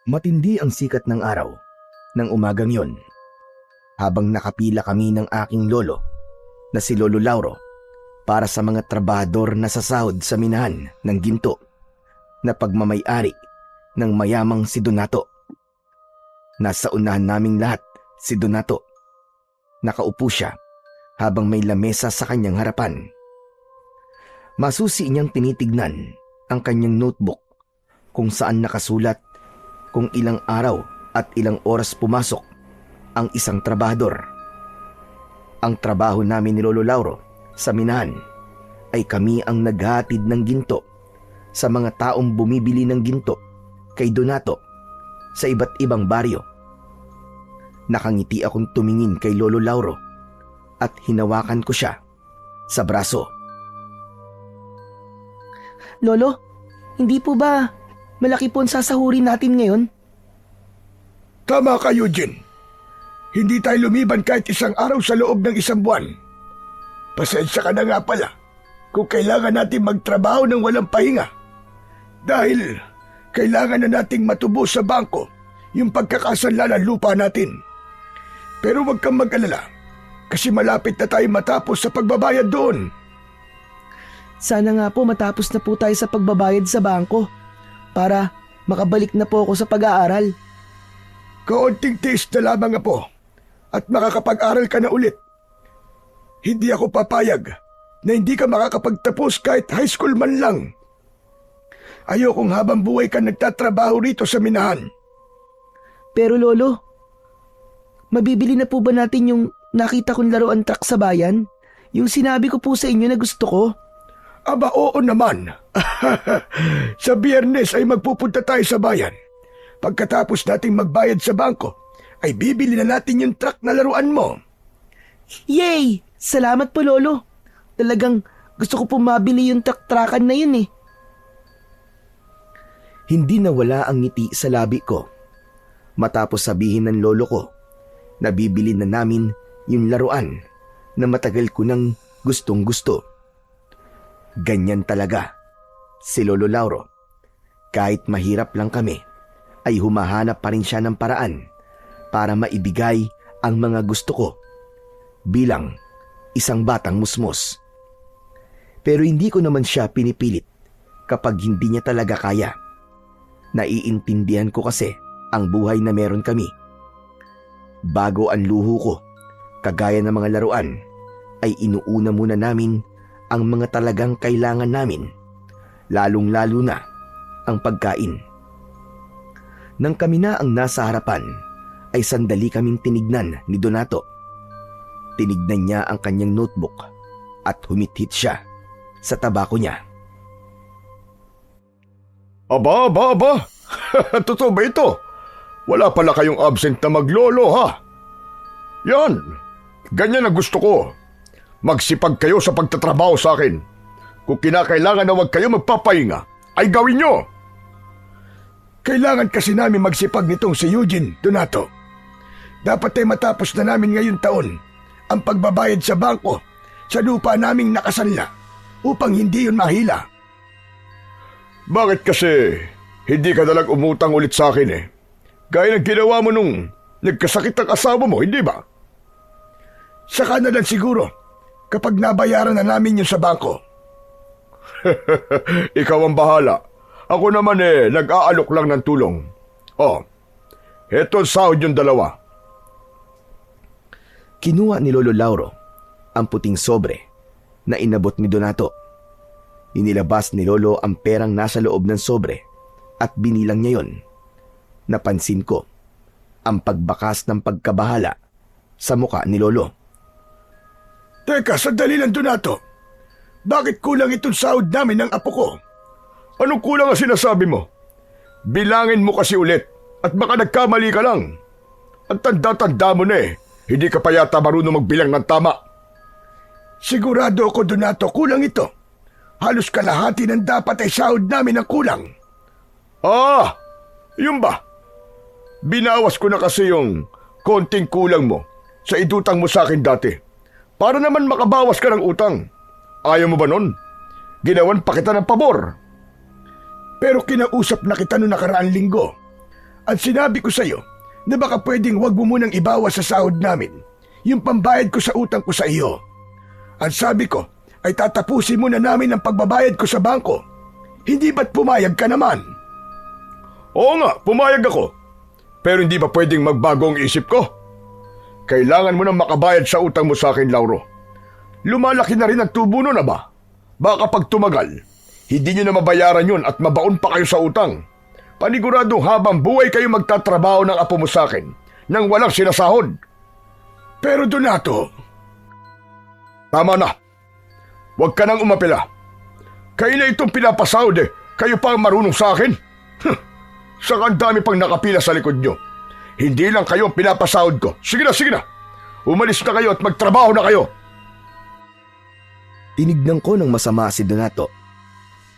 Matindi ang sikat ng araw ng umagang yon habang nakapila kami ng aking lolo na si Lolo Lauro para sa mga trabahador na sasahod sa minahan ng ginto na pagmamay-ari ng mayamang si Donato. Nasa unahan naming lahat si Donato. Nakaupo siya habang may lamesa sa kanyang harapan. Masusi niyang tinitignan ang kanyang notebook kung saan nakasulat kung ilang araw at ilang oras pumasok ang isang trabahador. Ang trabaho namin ni Lolo Lauro sa minahan ay kami ang naghatid ng ginto sa mga taong bumibili ng ginto kay Donato sa iba't ibang baryo. Nakangiti akong tumingin kay Lolo Lauro at hinawakan ko siya sa braso. Lolo, hindi po ba malaki po ang sasahurin natin ngayon? Tama ka, Eugene. Hindi tayo lumiban kahit isang araw sa loob ng isang buwan. Pasensya ka na nga pala kung kailangan natin magtrabaho ng walang pahinga. Dahil kailangan na nating matubos sa bangko yung pagkakasanla ng lupa natin. Pero huwag kang mag-alala kasi malapit na tayo matapos sa pagbabayad doon. Sana nga po matapos na po tayo sa pagbabayad sa bangko para makabalik na po ako sa pag-aaral. Kaunting tiis na lamang, apo, at makakapag-aral ka na ulit. Hindi ako papayag na hindi ka makakapagtapos kahit high school man lang. Ayokong habang buhay ka nagtatrabaho rito sa minahan. Pero Lolo, mabibili na po ba natin yung nakita kong laruan truck sa bayan? Yung sinabi ko po sa inyo na gusto ko? Aba, oo naman. Sa Biyernes ay magpupunta tayo sa bayan. Pagkatapos nating magbayad sa bangko, ay bibili na natin yung truck na laruan mo. Yay! Salamat po, Lolo. Talagang gusto ko po mabili yung truck-truckan na yun eh. Hindi nawala ang ngiti sa labi ko matapos sabihin ng lolo ko na bibili na namin yung laruan na matagal ko nang gustong-gusto. Ganyan talaga si Lolo Lauro. Kahit mahirap lang kami, ay humahanap pa rin siya ng paraan para maibigay ang mga gusto ko bilang isang batang musmos. Pero hindi ko naman siya pinipilit kapag hindi niya talaga kaya. Naiintindihan ko kasi ang buhay na meron kami. Bago ang luho ko, kagaya ng mga laruan, ay inuuna muna namin ang mga talagang kailangan namin, lalong-lalo na ang pagkain. Nang kami na ang nasa harapan, ay sandali kaming tinignan ni Donato. Tinignan niya ang kanyang notebook at humithit siya sa tabako niya. Aba. Totoo ba ito? Wala pala kayong absent na maglolo, ha? Yan, ganyan ang gusto ko. Magsipag kayo sa pagtatrabaho sa akin. Kung kinakailangan na huwag kayo magpapahinga, ay gawin nyo. Kailangan kasi namin magsipag nitong si Eugene, Donato. Dapat ay matapos na namin ngayong taon ang pagbabayad sa bangko sa lupa naming nakasanla upang hindi yun mahila. Bakit kasi hindi ka nalang umutang ulit sa akin eh? Gaya ng ginawa mo nung nagkasakit ang asawa mo, hindi ba? Saka na lang siguro kapag nabayaran na namin yun sa bangko. Ikaw ang bahala. Ako naman nag-aalok lang ng tulong. Oh, eto ang sahod yung dalawa. Kinuha ni Lolo Lauro ang puting sobre na inabot ni Donato. Inilabas ni Lolo ang perang nasa loob ng sobre at binilang niya yon. Napansin ko ang pagbakas ng pagkabahala sa muka ni Lolo. Teka, sandali lang, Donato. Bakit kulang itong sahod namin ng apo ko? Anong kulang ang sinasabi mo? Bilangin mo kasi ulit at baka nagkamali ka lang. Ang tanda-tanda mo na hindi ka pa yata marunong magbilang ng tama. Sigurado ako, Donato, kulang ito. Halos kalahati ng dapat ay sahod namin ang kulang. Ah, yun ba? Binawas ko na kasi yung konting kulang mo sa idutang mo sa akin dati. Para naman makabawas ka ng utang. Ayaw mo ba nun? Ginawan pa kita ng pabor. Pero kinausap na kita noong nakaraang linggo. At sinabi ko sa iyo na baka pwedeng wag mo munang ibawas sa sahod namin yung pambayad ko sa utang ko sa iyo. At sabi ko ay tatapusin muna namin ang pagbabayad ko sa bangko. Hindi ba't pumayag ka naman? Oo nga, pumayag ako. Pero hindi ba pwedeng magbago ang isip ko? Kailangan mo nang makabayad sa utang mo sa akin, Lauro. Lumalaki na rin ang tubo nun, ba? Baka pag tumagal, hindi nyo na mabayaran yun at mabaon pa kayo sa utang. Paniguradong habang buhay kayo magtatrabaho ng apo mo sa akin nang walang sinasahod. Pero Donato, tama na. Huwag ka nang umapila. Kayo na itong pinapasahod kayo pa ang marunong sa akin. Saka ang dami pang nakapila sa likod nyo. Hindi lang kayo ang pinapasahod ko. Sige na. Umalis na kayo at magtrabaho na kayo. Tinignan ko ng masama si Donato.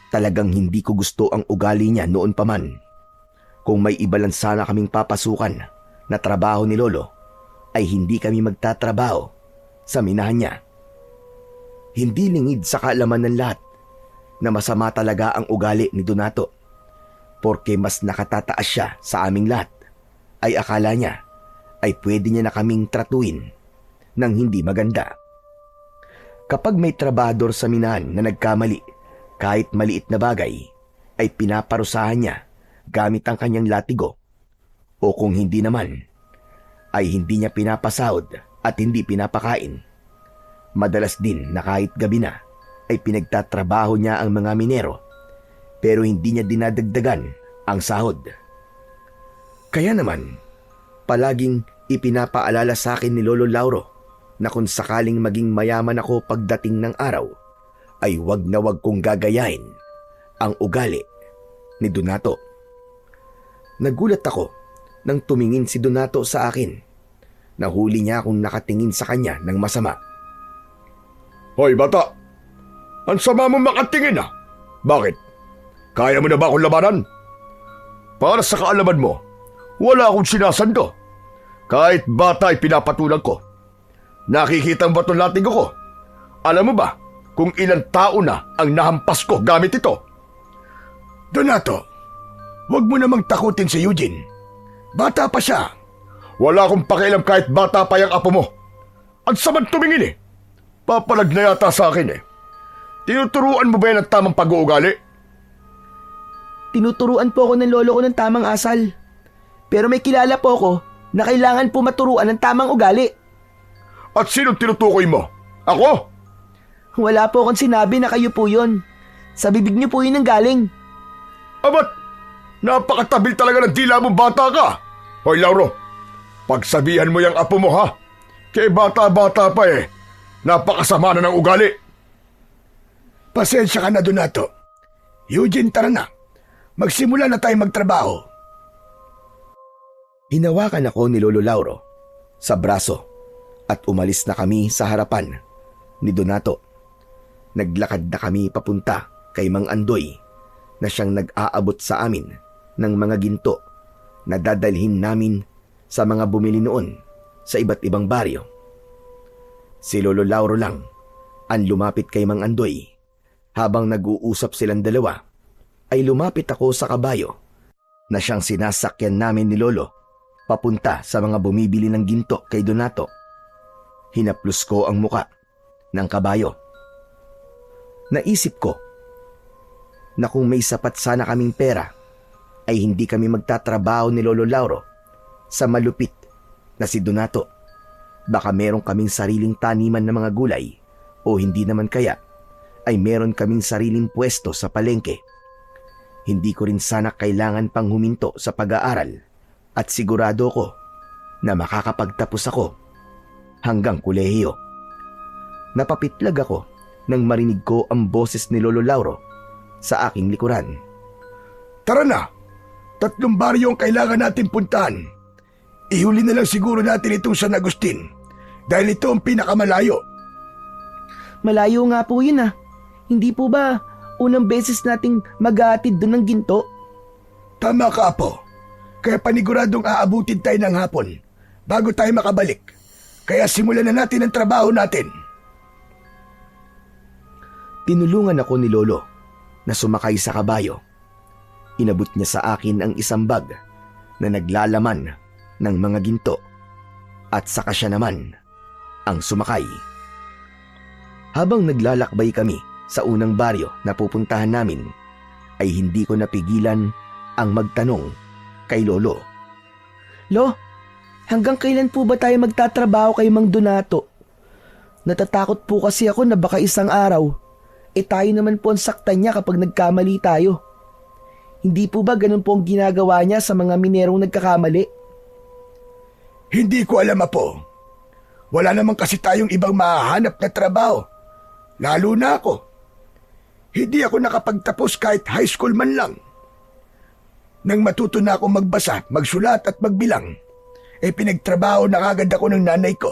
Talagang hindi ko gusto ang ugali niya noon pa man. Kung may iba lang sana kaming papasukan na trabaho ni Lolo, ay hindi kami magtatrabaho sa minahan niya. Hindi lingid sa kaalaman ng lahat na masama talaga ang ugali ni Donato. Porke mas nakatataas siya sa aming lahat, ay akala niya ay pwede niya na kaming tratuin ng hindi maganda. Kapag may trabador sa minahan na nagkamali, kahit maliit na bagay, ay pinaparusahan niya gamit ang kanyang latigo. O kung hindi naman, ay hindi niya pinapasahod at hindi pinapakain. Madalas din na kahit gabi na, ay pinagtatrabaho niya ang mga minero, pero hindi niya dinadagdagan ang sahod. Kaya naman, palaging ipinapaalala sa akin ni Lolo Lauro na kung sakaling maging mayaman ako pagdating ng araw, ay wag na wag kong gagayain ang ugali ni Donato. Nagulat ako nang tumingin si Donato sa akin. Nahuli niya akong nakatingin sa kanya ng masama. Hoy bata, ang sama mo makatingin ah. Bakit? Kaya mo na ba akong labanan? Para sa kaalaman mo, wala akong sinasando. Kahit bata ay pinapatulang ko. Nakikita mo ba itong latigo ko? Alam mo ba kung ilang tao na ang nahampas ko gamit ito? Donato, huwag mo namang takutin si Eugene. Bata pa siya. Wala akong pakialam kahit bata pa yung apo mo. Ang samad tumingin eh. Papalag na yata sa akin eh. Tinuturuan mo ba yan ang tamang pag-uugali? Tinuturuan po ako ng lolo ko ng tamang asal. Pero may kilala po ako na kailangan po maturuan ng tamang ugali. At sinong tinutukoy mo? Ako? Wala po akong sinabi na kayo po yun. Sa bibig niyo po yun ang galing. Abat, napakatabil talaga ng dila mo bata ka. Hoy Lauro, pagsabihan mo yung apo mo ha. Kaya bata-bata pa eh. Napakasama na ng ugali. Pasensya ka na Donato. Eugene, tara na. Magsimula na tayong magtrabaho. Hinawakan ako ni Lolo Lauro sa braso at umalis na kami sa harapan ni Donato. Naglakad na kami papunta kay Mang Andoy na siyang nag-aabot sa amin ng mga ginto na dadalhin namin sa mga bumili noon sa iba't ibang baryo. Si Lolo Lauro lang ang lumapit kay Mang Andoy. Habang nag-uusap silang dalawa, ay lumapit ako sa kabayo na siyang sinasakyan namin ni Lolo papunta sa mga bumibili ng ginto kay Donato. Hinaplos ko ang muka ng kabayo. Naisip ko na kung may sapat sana kaming pera, ay hindi kami magtatrabaho ni Lolo Lauro sa malupit na si Donato. Baka meron kaming sariling taniman ng mga gulay o hindi naman kaya ay meron kaming sariling pwesto sa palengke. Hindi ko rin sana kailangan pang huminto sa pag-aaral at sigurado ko na makakapagtapos ako hanggang kolehiyo. Napapitlag ako nang marinig ko ang boses ni Lolo Lauro sa aking likuran. Tara na! 3 baryo ang kailangan natin puntahan. Ihuli na lang siguro natin itong San Agustin dahil ito ang pinakamalayo. Malayo nga po yun ah. Hindi po ba unang beses nating maghahatid doon ng ginto? Tama ka, Apo. Kaya paniguradong aabutin tayo ng hapon bago tayo makabalik. Kaya simulan na natin ang trabaho natin. Tinulungan ako ni Lolo na sumakay sa kabayo. Inabot niya sa akin ang isang bag na naglalaman ng mga ginto at saka siya naman ang sumakay. Habang naglalakbay kami sa unang baryo na pupuntahan namin, ay hindi ko napigilan ang magtanong kay Lolo. Lo, hanggang kailan po ba tayo magtatrabaho kay Mang Donato? Natatakot po kasi ako na baka isang araw, tayo naman po ang saktan niya kapag nagkamali tayo. Hindi po ba ganun po ang ginagawa niya sa mga minerong nagkakamali? Hindi ko alam, Apo. Wala naman kasi tayong ibang mahahanap na trabaho. Lalo na ako. Hindi ako nakapagtapos kahit high school man lang. Nang matuto na akong magbasa, magsulat at magbilang, pinagtrabaho na kagad ako ng nanay ko.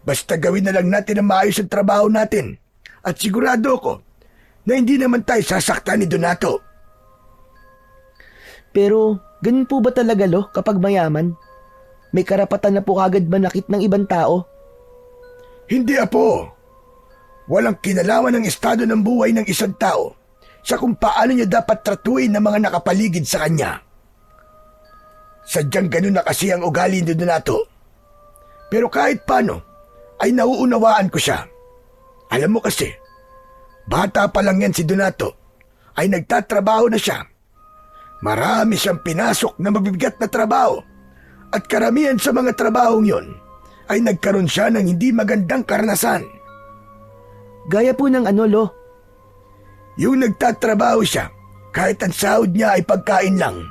Basta gawin na lang natin ang maayos ang trabaho natin at sigurado ako na hindi naman tayo sasaktan ni Donato. Pero ganun po ba talaga, Lo, kapag mayaman? May karapatan na po kagad manakit ng ibang tao? Hindi, Apo. Walang kinalaman ng estado ng buhay ng isang tao sa kung paano niya dapat tratuin ng mga nakapaligid sa kanya. Sadyang ganun na kasi ang ugali ni Donato. Pero kahit paano, ay nauunawaan ko siya. Alam mo kasi, bata pa lang yan si Donato, ay nagtatrabaho na siya. Marami siyang pinasok na mabibigat na trabaho at karamihan sa mga trabahong yon ay nagkaroon siya ng hindi magandang karanasan. Gaya po ng ano, Lo? Yung nagtatrabaho siya, kahit ang sahod niya ay pagkain lang.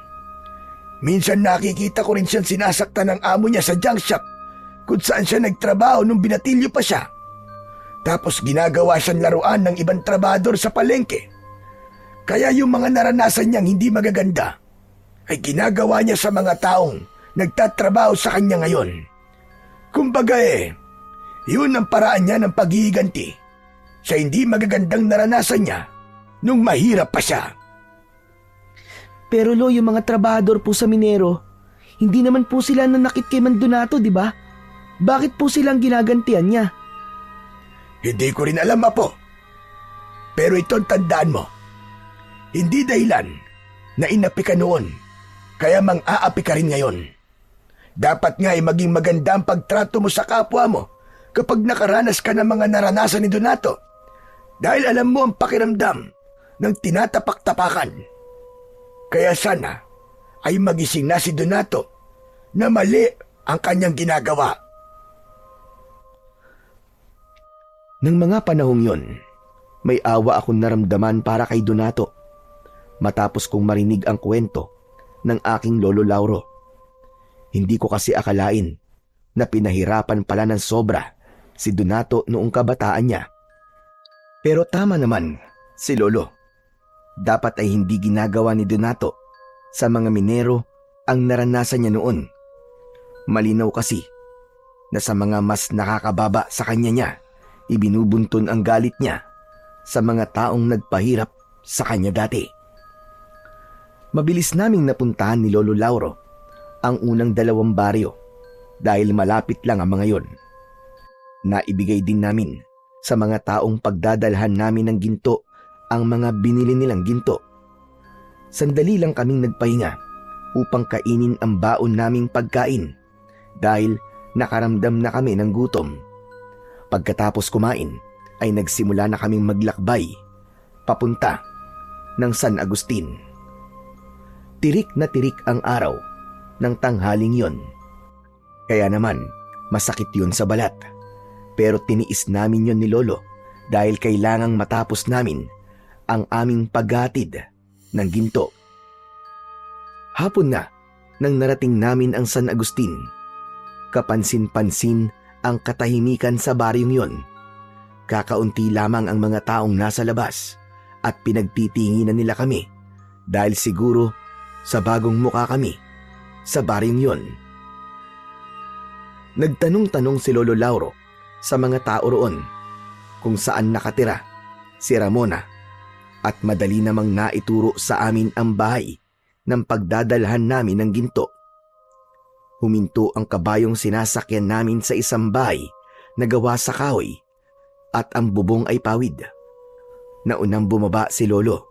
Minsan nakikita ko rin siyang sinasaktan ng amo niya sa junk shop kung saan siya nagtrabaho nung binatilyo pa siya. Tapos ginagawa siyang laruan ng ibang trabador sa palengke. Kaya yung mga naranasan niyang hindi magaganda ay ginagawa niya sa mga taong nagtatrabaho sa kanya ngayon. Kumbaga yun ang paraan niya ng paghihiganti sa hindi magagandang naranasan niya nung mahirap pa siya. Pero Lo, yung mga trabahador po sa minero, hindi naman po sila nanakit kay Mang Donato, di ba? Bakit po silang ginagantian niya? Hindi ko rin alam, Apo. Pero ito ang tandaan mo. Hindi dahilan na inapi ka noon, kaya mang-aapi ka rin ngayon. Dapat nga ay maging maganda ang pagtrato mo sa kapwa mo kapag nakaranas ka ng mga naranasan ni Donato. Dahil alam mo ang pakiramdam ng tinatapak-tapakan. Kaya sana ay magising na si Donato na mali ang kanyang ginagawa. Nang mga panahong yon, may awa akong naramdaman para kay Donato matapos kong marinig ang kwento ng aking Lolo Lauro. Hindi ko kasi akalain na pinahirapan pala ng sobra si Donato noong kabataan niya. Pero tama naman si Lolo. Dapat ay hindi ginagawa ni Donato sa mga minero ang naranasan niya noon. Malinaw kasi na sa mga mas nakakababa sa kanya niya, ibinubuntun ang galit niya sa mga taong nagpahirap sa kanya dati. Mabilis naming napuntahan ni Lolo Lauro ang unang 2 baryo dahil malapit lang ang mga yon. Naibigay din namin sa mga taong pagdadalhan namin ng ginto ang mga binili nilang ginto. Sandali lang kaming nagpahinga upang kainin ang baon naming pagkain dahil nakaramdam na kami ng gutom. Pagkatapos kumain ay nagsimula na kaming maglakbay papunta ng San Agustin. Tirik na tirik ang araw ng tanghaling yon. Kaya naman masakit yun sa balat. Pero tiniis namin yon ni Lolo dahil kailangang matapos namin ang aming paghatid ng ginto. Hapon na nang narating namin ang San Agustin. Kapansin-pansin ang katahimikan sa baryong yon. Kakaunti lamang ang mga taong nasa labas at pinagtitinginan nila kami dahil siguro sa bagong muka kami sa baryong yon. Nagtanong-tanong si Lolo Lauro sa mga tao roon kung saan nakatira si Ramona at madali namang naituro sa amin ang bahay ng pagdadalhan namin ng ginto. Huminto ang kabayong sinasakyan namin sa isang bahay na gawa sa kahoy at ang bubong ay pawid. Naunang bumaba si Lolo.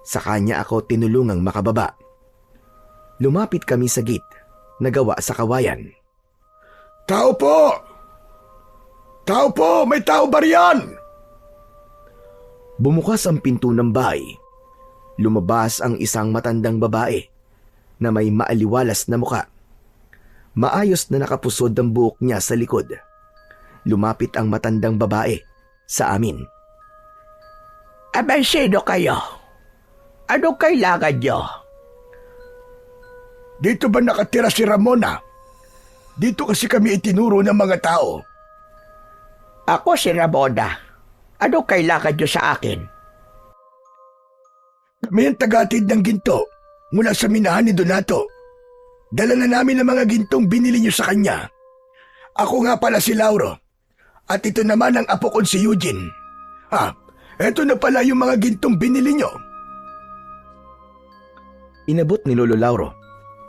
Sa kanya ako tinulungang makababa. Lumapit kami sa gate na gawa sa kawayan. Tao po! Tao po! May tao ba riyan? Bumukas ang pinto ng bahay. Lumabas ang isang matandang babae na may maaliwalas na muka. Maayos na nakapusod ang buhok niya sa likod. Lumapit ang matandang babae sa amin. Abay, sino kayo? Anong kailangan nyo? Dito ba nakatira si Ramona? Dito kasi kami itinuro ng mga tao. Ako si Ramona. Anong kailangan nyo sa akin? May tagatid ng ginto mula sa minahan ni Donato. Dala na namin ang mga gintong binili niyo sa kanya. Ako nga pala si Lauro. At ito naman ang apo ko si Eugene. Eto na pala yung mga gintong binili niyo. Inabot ni Lolo Lauro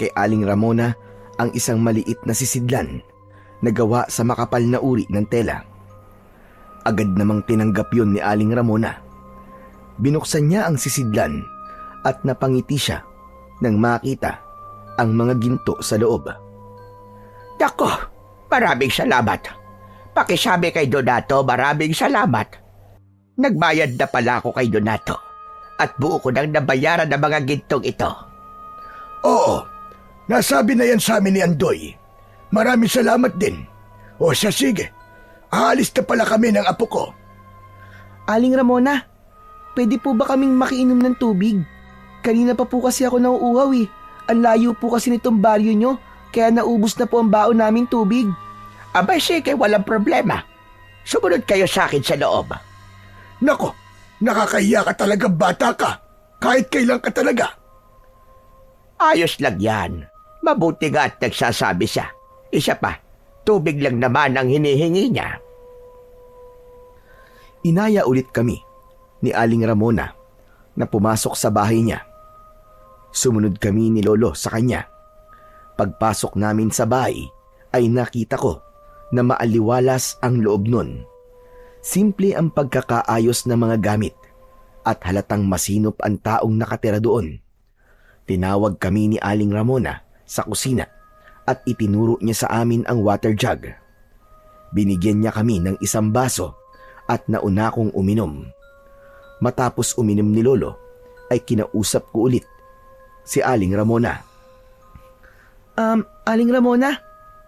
kay Aling Ramona ang isang maliit na sisidlan na gawa sa makapal na uri ng tela. Agad namang tinanggap yun ni Aling Ramona. Binuksan niya ang sisidlan at napangiti siya nang makita ang mga ginto sa loob. Dako, maraming salamat. Pakisabi kay Donato, maraming salamat. Nagbayad na pala ako kay Donato at buo ko nang nabayaran ng mga gintong ito. Oo, nasabi na yan sa amin ni Andoy. Maraming salamat din. O siya, sige. Aalis na pala kami ng apo ko. Aling Ramona, pwede po ba kaming makiinom ng tubig? Kanina pa po kasi ako nauuhaw eh. Ang layo po kasi nitong baryo nyo, kaya naubos na po ang baon namin tubig. Abay, sige, walang problema. Sumunod kayo sa akin sa loob. Nako, nakakahiya ka talaga, bata ka. Kahit kailan ka talaga. Ayos lang yan. Mabuti nga at nagsasabi siya. Isa pa, tubig lang naman ang hinihingi niya. Inaya ulit kami ni Aling Ramona na pumasok sa bahay niya. Sumunod kami ni Lolo sa kanya. Pagpasok namin sa bahay ay nakita ko na maaliwalas ang loob nun. Simple ang pagkakaayos ng mga gamit at halatang masinop ang taong nakatira doon. Tinawag kami ni Aling Ramona sa kusina at itinuro niya sa amin ang water jug. Binigyan niya kami ng isang baso at nauna kong uminom. Matapos uminom ni Lolo ay kinausap ko ulit si Aling Ramona. Aling Ramona,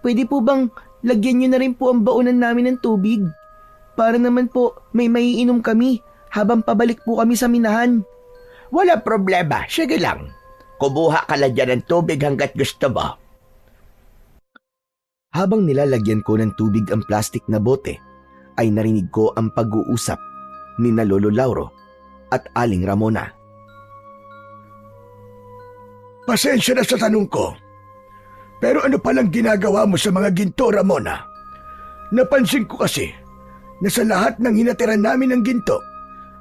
pwede po bang lagyan nyo na rin po ang baonan namin ng tubig? Para naman po may maiinom kami habang pabalik po kami sa minahan. Walang problema, sige lang. Kumuha ka lang dyan ng tubig hanggat gusto mo. Habang nilalagyan ko ng tubig ang plastik na bote, ay narinig ko ang pag-uusap ni na Lolo Lauro at Aling Ramona. Pasensya na sa tanong ko. Pero ano palang ginagawa mo sa mga ginto, Ramona? Napansin ko kasi na sa lahat ng hinatiran namin ng ginto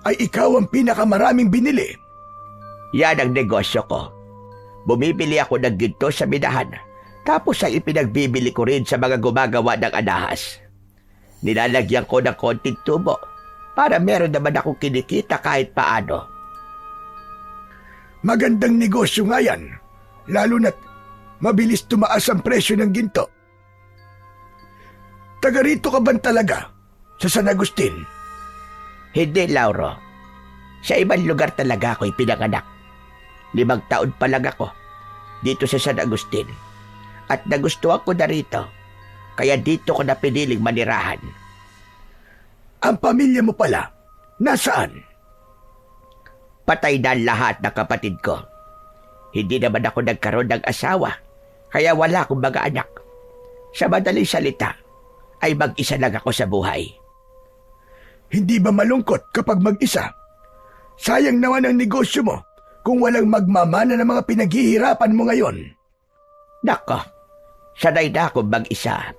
ay ikaw ang pinakamaraming binili. Yan ang negosyo ko. Bumibili ako ng ginto sa minahan, tapos ay ipinagbibili ko rin sa mga gumagawa ng alahas. Nilalagyan ko ng konting tubo para meron naman akong kinikita kahit paano. Magandang negosyo nga yan, lalo na't mabilis tumaas ang presyo ng ginto. Taga rito ka ba talaga sa San Agustin? Hindi, Lauro. Sa ibang lugar talaga ako'y pinanganak. 5 taon pa lang ako dito sa San Agustin. At nagustuhan ko na rito, kaya dito ko na piniling manirahan. Ang pamilya mo pala, nasaan? Patay na ang lahat ng kapatid ko. Hindi naman ako nagkaroon ng asawa, kaya wala akong mga anak. Sa madaling salita, ay mag-isa lang ako sa buhay. Hindi ba malungkot kapag mag-isa? Sayang naman ang negosyo mo kung walang magmamana ng mga pinaghihirapan mo ngayon. Nako, sanay na akong mag-isa.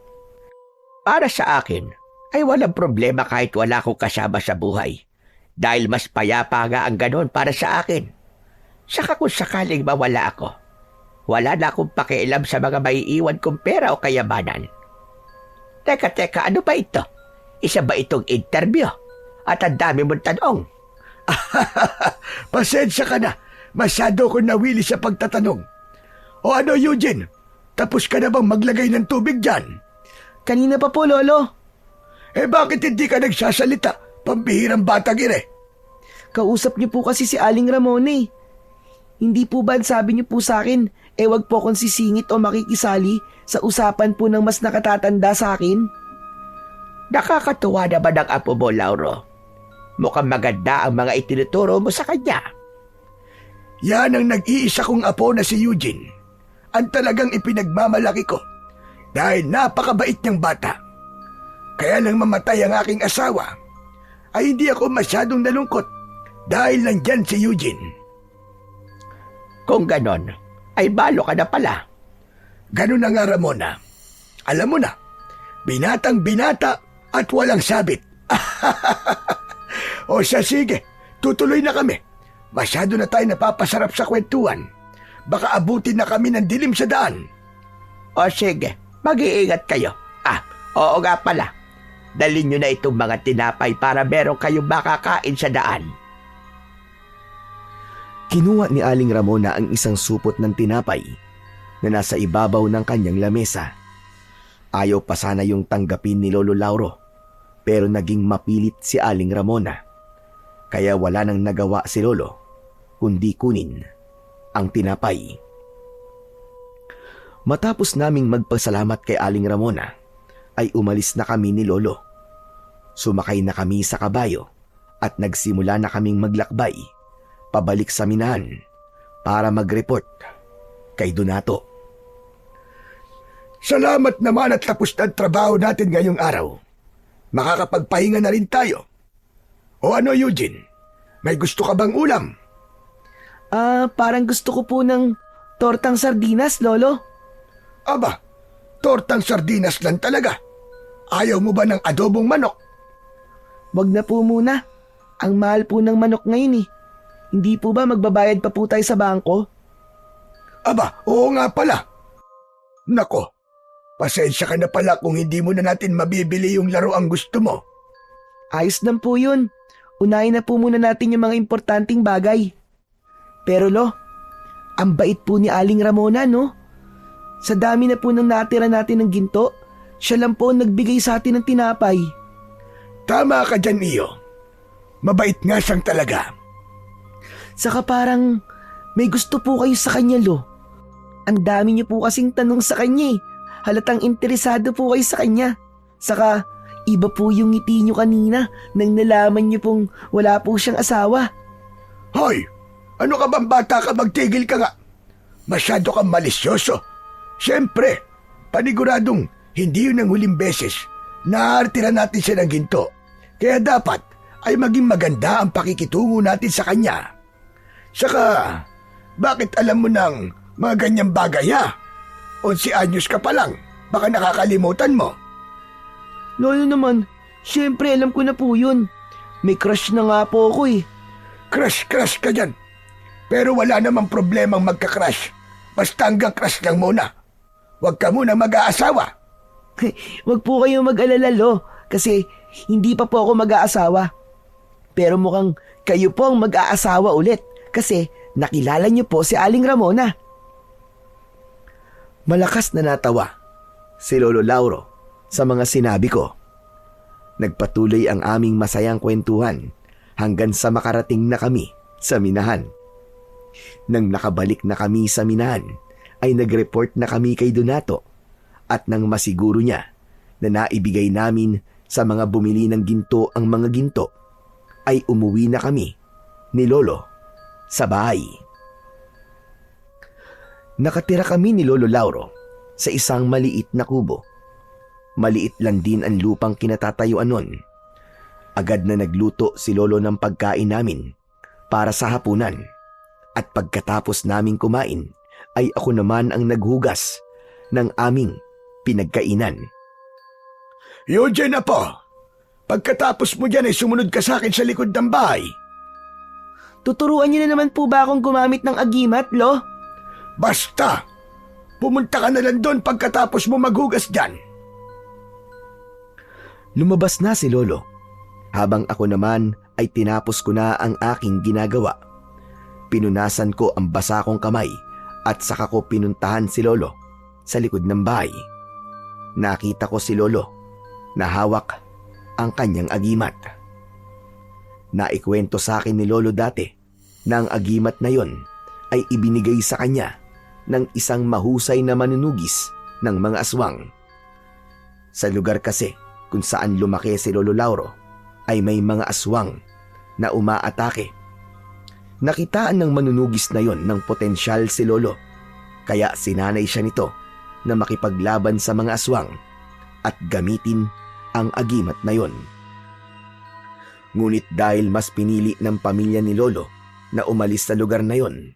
Para sa akin, ay walang problema kahit wala akong kasama sa buhay. Dahil mas payapa nga ang ganon para sa akin. Saka kung sakaling mawala ako, wala na akong pakialam sa mga maiiwan kong pera o kayamanan. Teka, ano ba ito? Isa ba itong interview? At ang dami mong tanong. Pasensya ka na. Masyado ko nawili sa pagtatanong. O ano, Eugene? Tapos ka na bang maglagay ng tubig dyan? Kanina pa po, Lolo. Eh bakit hindi ka nagsasalita? Pambihirang batang ire. Kausap niyo po kasi si Aling Ramona eh. Hindi po ba sabi niyo po sa akin, wag po akong sisingit o makikisali sa usapan po ng mas nakatatanda sa akin? Nakakatuwa naman ang apo mo, Lauro. Mukhang maganda ang mga itinuturo mo sa kanya. Yan ang nag-iisa kong apo na si Eugene. Ang talagang ipinagmamalaki ko dahil napakabait niyang bata. Kaya nang mamatay ang aking asawa, ay hindi ako masyadong nalungkot dahil nandyan si Eugene. Kung ganon, ay balo ka na pala. Ganon na nga, Ramona. Alam mo na, binatang binata at walang sabit. O siya, sige, tutuloy na kami. Masyado na tayo napapasarap sa kwentuhan. Baka abutin na kami ng dilim sa daan. O sige, mag-iingat kayo. Oo nga pala. Dalhin nyo na itong mga tinapay para meron kayong makakain sa daan. Kinuha ni Aling Ramona ang isang supot ng tinapay na nasa ibabaw ng kanyang lamesa. Ayaw pa sana yung tanggapin ni Lolo Lauro, pero naging mapilit si Aling Ramona. Kaya wala nang nagawa si Lolo, kundi kunin ang tinapay. Matapos naming magpasalamat kay Aling Ramona, ay umalis na kami ni Lolo. Sumakay na kami sa kabayo at nagsimula na kaming maglakbay pabalik sa minahan para mag-report kay Donato. Salamat naman at tapos na ang trabaho natin ngayong araw. Makakapagpahinga na rin tayo. O ano, Eugene? May gusto ka bang ulam? Parang gusto ko po ng tortang sardinas, Lolo. Aba, tortang sardinas lang talaga. Ayaw mo ba ng adobong manok? Wag na po muna. Ang mahal po ng manok ngayon eh. Hindi po ba magbabayad pa po tayo sa bangko? Aba, oo nga pala. Nako, pasensya ka na pala kung hindi mo na natin mabibili yung laro ang gusto mo. Ayos lang po yun. Unahin na po muna natin yung mga importanteng bagay. Pero Lo, ang bait po ni Aling Ramona, no? Sa dami na po nang natira natin ng ginto, siya lang po ang nagbigay sa atin ng tinapay. Tama ka dyan, Iyo. Mabait nga siyang talaga. Saka parang may gusto po kayo sa kanya, Lo. Ang dami niyo po kasing tanong sa kanya eh. Halatang interesado po kayo sa kanya. Saka iba po yung ngiti niyo kanina nang nalaman niyo pong wala po siyang asawa. Hoy! Ano ka bang bata ka? Magtigil ka nga. Masyado kang malisyoso. Siyempre, paniguradong hindi yun ang huling beses na aartira natin siya ng ginto. Kaya dapat ay maging maganda ang pakikitungo natin sa kanya. Saka, bakit alam mo ng mga ganyang bagay ha? 11 anyos ka pa lang, baka nakakalimutan mo. Lolo naman, syempre alam ko na po yun. May crush na nga po ako eh. Crush ka dyan. Pero wala namang problemang magka-crush. Basta hanggang crush lang muna. Huwag ka muna mag-aasawa. Wag po kayo mag-alala, Lo, kasi hindi pa po ako mag-aasawa. Pero mukhang kayo po ang mag-aasawa ulit kasi nakilala niyo po si Aling Ramona. Malakas na natawa si Lolo Lauro sa mga sinabi ko. Nagpatuloy ang aming masayang kwentuhan hanggang sa makarating na kami sa minahan. Nang nakabalik na kami sa minahan, ay nag-report na kami kay Donato at nang masiguro niya na naibigay namin sa mga bumili ng ginto ang mga ginto, ay umuwi na kami ni Lolo sa bahay. Nakatira kami ni Lolo Lauro sa isang maliit na kubo. Maliit lang din ang lupang kinatatayuan nun. Agad na nagluto si Lolo ng pagkain namin para sa hapunan. At pagkatapos naming kumain, ay ako naman ang naghugas ng aming pinagkainan. Eugene na po. Pagkatapos mo dyan ay sumunod ka sa akin sa likod ng bahay. Tuturuan niyo na naman po ba akong gumamit ng agimat, Lo? Basta, pumunta ka na lang doon pagkatapos mo maghugas dyan. Lumabas na si Lolo, habang ako naman ay tinapos ko na ang aking ginagawa. Pinunasan ko ang basa kong kamay at saka ko pinuntahan si Lolo sa likod ng bahay. Nakita ko si Lolo na hawak ang kanyang agimat. Naikwento sa akin ni Lolo dati na ang agimat na yon ay ibinigay sa kanya ng isang mahusay na manunugis ng mga aswang. Sa lugar kasi kung saan lumaki si Lolo Lauro ay may mga aswang na umaatake. Nakitaan ng manunugis na yon ng potensyal si Lolo, kaya sinanay siya nito na makipaglaban sa mga aswang at gamitin ang agimat na yon. Ngunit dahil mas pinili ng pamilya ni Lolo na umalis sa lugar na yon,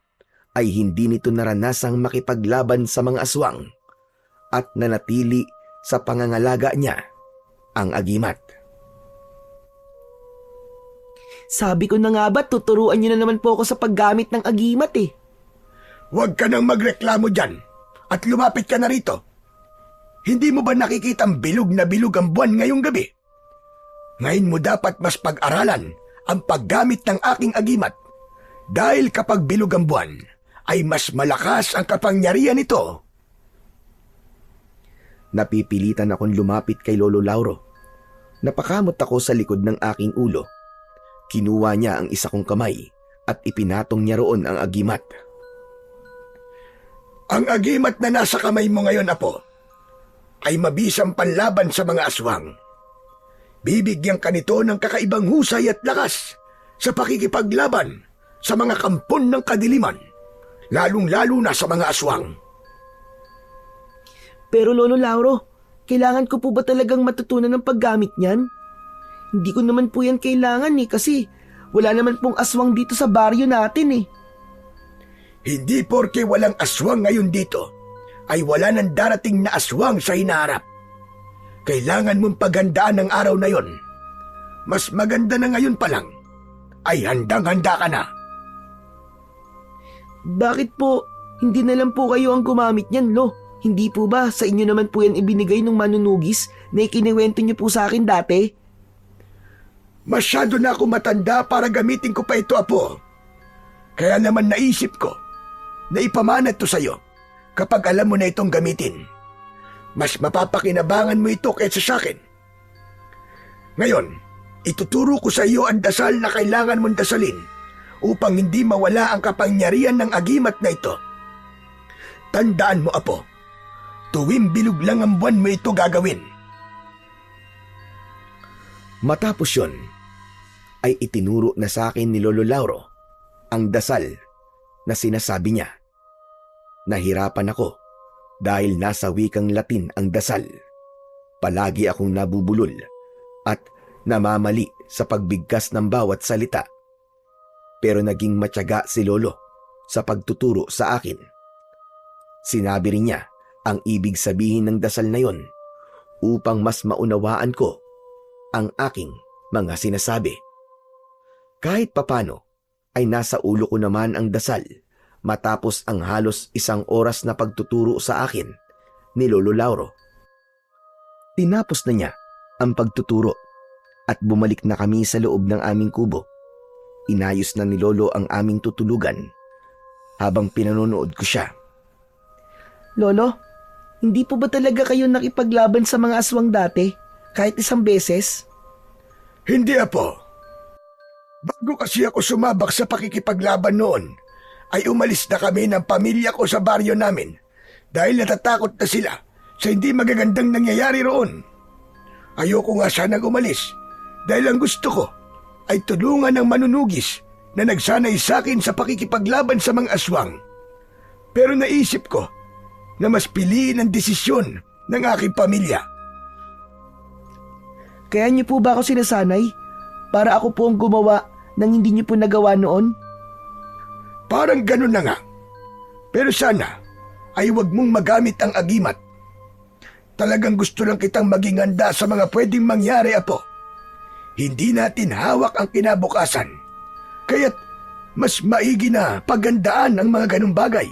ay hindi nito naranasang makipaglaban sa mga aswang at nanatili sa pangangalaga niya ang agimat. Sabi ko na nga ba, tuturuan niyo na naman po ako sa paggamit ng agimat eh. Huwag ka nang magreklamo dyan at lumapit ka na rito. Hindi mo ba nakikita ang bilog na bilog ang buwan ngayong gabi? Ngayon mo dapat mas pag-aralan ang paggamit ng aking agimat dahil kapag bilog ang buwan ay mas malakas ang kapangyarihan nito. Napipilitan akong lumapit kay Lolo Lauro. Napakamot ako sa likod ng aking ulo. Kinuha niya ang isa kong kamay at ipinatong niya roon ang agimat. Ang agimat na nasa kamay mo ngayon, Apo, ay mabisang panlaban sa mga aswang. Bibigyan ka nito ng kakaibang husay at lakas sa pakikipaglaban sa mga kampon ng kadiliman, lalong-lalo na sa mga aswang. Pero Lolo Lauro, kailangan ko po ba talagang matutunan ng paggamit niyan? Hindi ko naman po yan kailangan eh kasi wala naman pong aswang dito sa baryo natin eh. Hindi porke walang aswang ngayon dito, ay wala nang darating na aswang sa hinaharap. Kailangan mong paghandaan ng araw na yon. Mas maganda na ngayon pa lang, ay handang-handa ka na. Bakit po hindi na lang po kayo ang gumamit niyan, Lo? Hindi po ba sa inyo naman po yan ibinigay ng manunugis na ikiniwento niyo po sa akin dati? Masyado na ako matanda para gamitin ko pa ito, Apo. Kaya naman naisip ko na ipamana ito sa'yo kapag alam mo na itong gamitin. Mas mapapakinabangan mo ito kaysa sa akin. Ngayon, ituturo ko sa iyo ang dasal na kailangan mong dasalin upang hindi mawala ang kapangyarihan ng agimat na ito. Tandaan mo, Apo, tuwing bilog lang ang buwan mo ito gagawin. Matapos yon, ay itinuro na sa akin ni Lolo Lauro ang dasal na sinasabi niya. Nahirapan ako dahil nasa wikang Latin ang dasal. Palagi akong nabubulol at namamali sa pagbigkas ng bawat salita. Pero naging matyaga si Lolo sa pagtuturo sa akin. Sinabi rin niya ang ibig sabihin ng dasal na yon upang mas maunawaan ko ang aking mga sinasabi. Kahit papano ay nasa ulo ko naman ang dasal matapos ang halos 1 oras na pagtuturo sa akin ni Lolo Lauro. Tinapos na niya ang pagtuturo at bumalik na kami sa loob ng aming kubo. Inayos na ni Lolo ang aming tutulugan habang pinanonood ko siya. Lolo, hindi po ba talaga kayo nakipaglaban sa mga aswang dati kahit 1 beses? Hindi, Apo. Bago kasi ako sumabak sa pakikipaglaban noon, ay umalis na kami ng pamilya ko sa baryo namin dahil natatakot na sila sa hindi magagandang nangyayari roon. Ayoko nga sanang umalis dahil ang gusto ko ay tulungan ng manunugis na nagsanay sa akin sa pakikipaglaban sa mga aswang. Pero naisip ko na mas piliin ang desisyon ng aking pamilya. Kaya niyo po ba ako sinasanay para ako po ang gumawa ng hindi niyo po nagawa noon? Parang ganun na nga. Pero sana ay huwag mong magamit ang agimat. Talagang gusto lang kitang maging handa sa mga pwedeng mangyari, Apo. Hindi natin hawak ang kinabukasan. Kaya't mas maigi na paghandaan ang mga ganung bagay.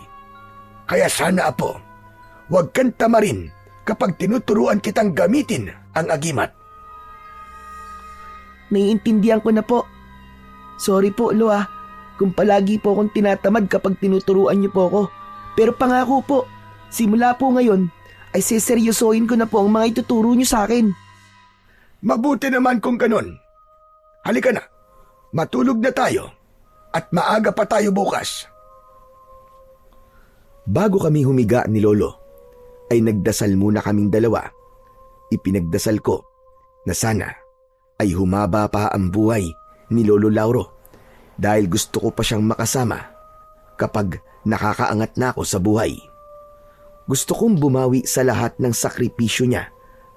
Kaya sana, Apo, huwag kang tamarin kapag tinuturuan kitang gamitin ang agimat. Naiintindihan ko na po. Sorry po, Lo kung palagi po akong tinatamad kapag tinuturuan niyo po ako. Pero pangako po, simula po ngayon ay seseryosohin ko na po ang mga ituturo niyo sa akin. Mabuti naman kung ganun. Halika na, matulog na tayo at maaga pa tayo bukas. Bago kami humiga ni Lolo, ay nagdasal muna kaming dalawa. Ipinagdasal ko na sana ay humaba pa ang buhay ni Lolo Lauro dahil gusto ko pa siyang makasama kapag nakakaangat na ako sa buhay. Gusto kong bumawi sa lahat ng sakripisyo niya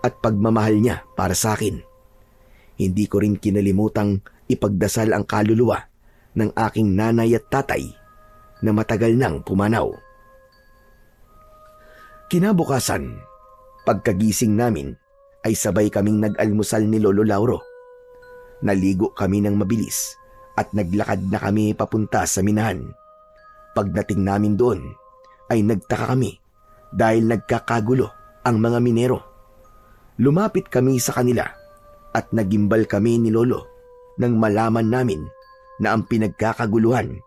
at pagmamahal niya para sa akin. Hindi ko rin kinalimutang ipagdasal ang kaluluwa ng aking nanay at tatay na matagal nang pumanaw. Kinabukasan, pagkagising namin ay sabay kaming nag-almusal ni Lolo Lauro. Naligo kami ng mabilis at naglakad na kami papunta sa minahan. Pagdating namin doon ay nagtaka kami dahil nagkakagulo ang mga minero. Lumapit kami sa kanila at nagimbal kami ni Lolo nang malaman namin na ang pinagkakaguluhan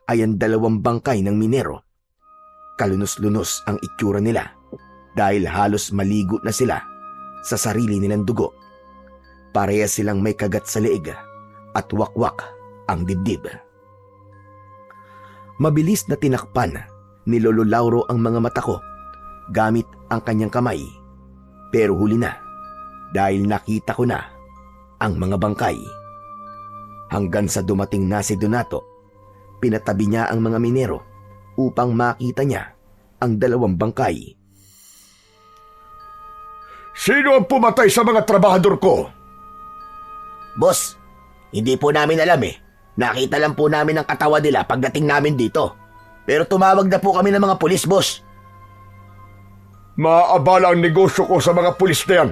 ay ang 2 bangkay ng minero. Kalunos-lunos ang itsura nila dahil halos maligo na sila sa sarili nilang dugo. Parehas silang may kagat sa leeg at wakwak ang dibdib. Mabilis na tinakpan ni Lolo Lauro ang mga mata ko gamit ang kanyang kamay. Pero huli na dahil nakita ko na ang mga bangkay. Hanggang sa dumating na si Donato, pinatabi niya ang mga minero upang makita niya ang 2 bangkay. Sino ang pumatay sa mga trabahador ko? Boss, hindi po namin alam eh. Nakita lang po namin ang katawan nila pagdating namin dito. Pero tumawag na po kami ng mga pulis, boss. Maaabala ang negosyo ko sa mga pulis na yan.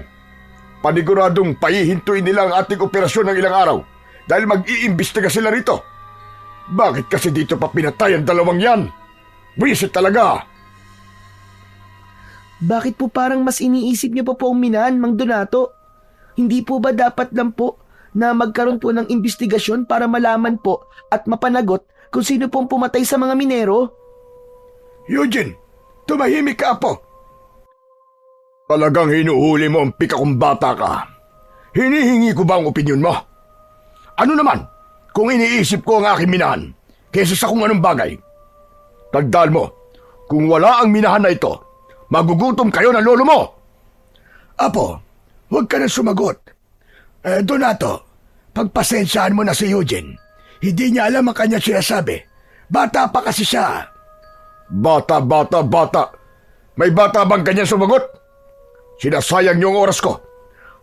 Paniguradong paihintuin nila ang ating operasyon ng ilang araw dahil mag-iimbestiga sila rito. Bakit kasi dito pa pinatay ang 2 yan? Wisit talaga. Bakit po parang mas iniisip niyo pa po ang minahan, Mang Donato? Hindi po ba dapat lang po na magkaroon po ng investigasyon para malaman po at mapanagot kung sino pong pumatay sa mga minero? Eugene, tumahimik ka po. Talagang hinuhuli mo ang pika kong bata ka. Hinihingi ko ba ang opinyon mo? Ano naman kung iniisip ko ang aking minahan kaysa sa kung anong bagay? Tagdaan mo, kung wala ang minahan na ito, magugutom kayo ng lolo mo. Apo, huwag ka na sumagot. Donato, pagpasensyaan mo na si Eugene. Hindi niya alam ang kanya sinasabi. Bata pa kasi siya. Bata. May bata bang ganyan sumagot? Sinasayang niyo ang oras ko.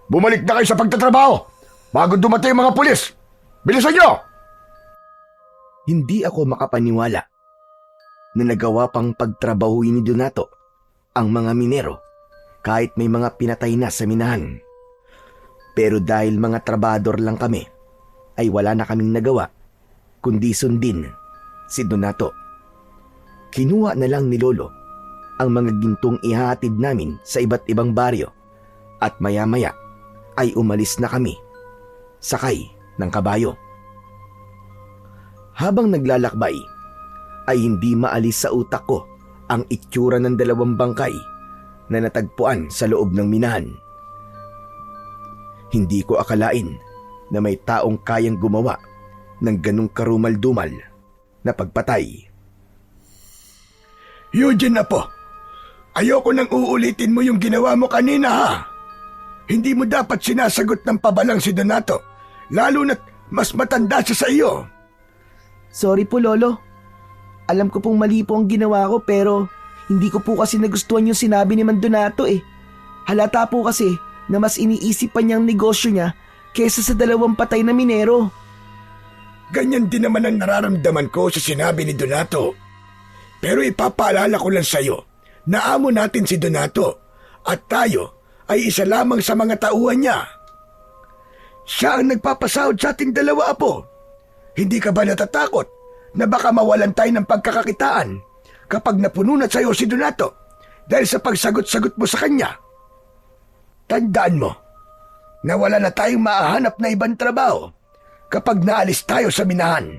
Bumalik na kayo sa pagtatrabaho bago dumating ang mga pulis. Bilisan niyo! Hindi ako makapaniwala na nagawa pang pagtrabahuin ni Donato ang mga minero kahit may mga pinatay na sa minahan. Pero dahil mga trabador lang kami, ay wala na kaming nagawa kundi sundin si Donato. Kinuha na lang ni Lolo ang mga gintong ihatid namin sa iba't ibang baryo at maya-maya ay umalis na kami, sakay ng kabayo. Habang naglalakbay, ay hindi maalis sa utak ko ang itsura ng 2 bangkay na natagpuan sa loob ng minahan. Hindi ko akalain na may taong kayang gumawa ng ganong karumal-dumal na pagpatay. Eugene na po, ayoko nang uulitin mo yung ginawa mo kanina ha. Hindi mo dapat sinasagot ng pabalang si Donato, lalo na't mas matanda siya sa iyo. Sorry po, Lolo. Alam ko pong mali po ang ginawa ko pero hindi ko po kasi nagustuhan yung sinabi ni Mang Donato eh. Halata po kasi na mas iniisip pa niyang negosyo niya kesa sa 2 patay na minero. Ganyan din naman ang nararamdaman ko sa sinabi ni Donato. Pero ipapaalala ko lang sa iyo na amo natin si Donato at tayo ay isa lamang sa mga tauhan niya. Siya ang nagpapasahod sa ating 2 apo. Hindi ka ba natatakot na baka mawalan tayo ng pagkakakitaan kapag napuno na sa iyo si Donato dahil sa pagsagot-sagot mo sa kanya? Tandaan mo na wala na tayong maahanap na ibang trabaho kapag naalis tayo sa minahan.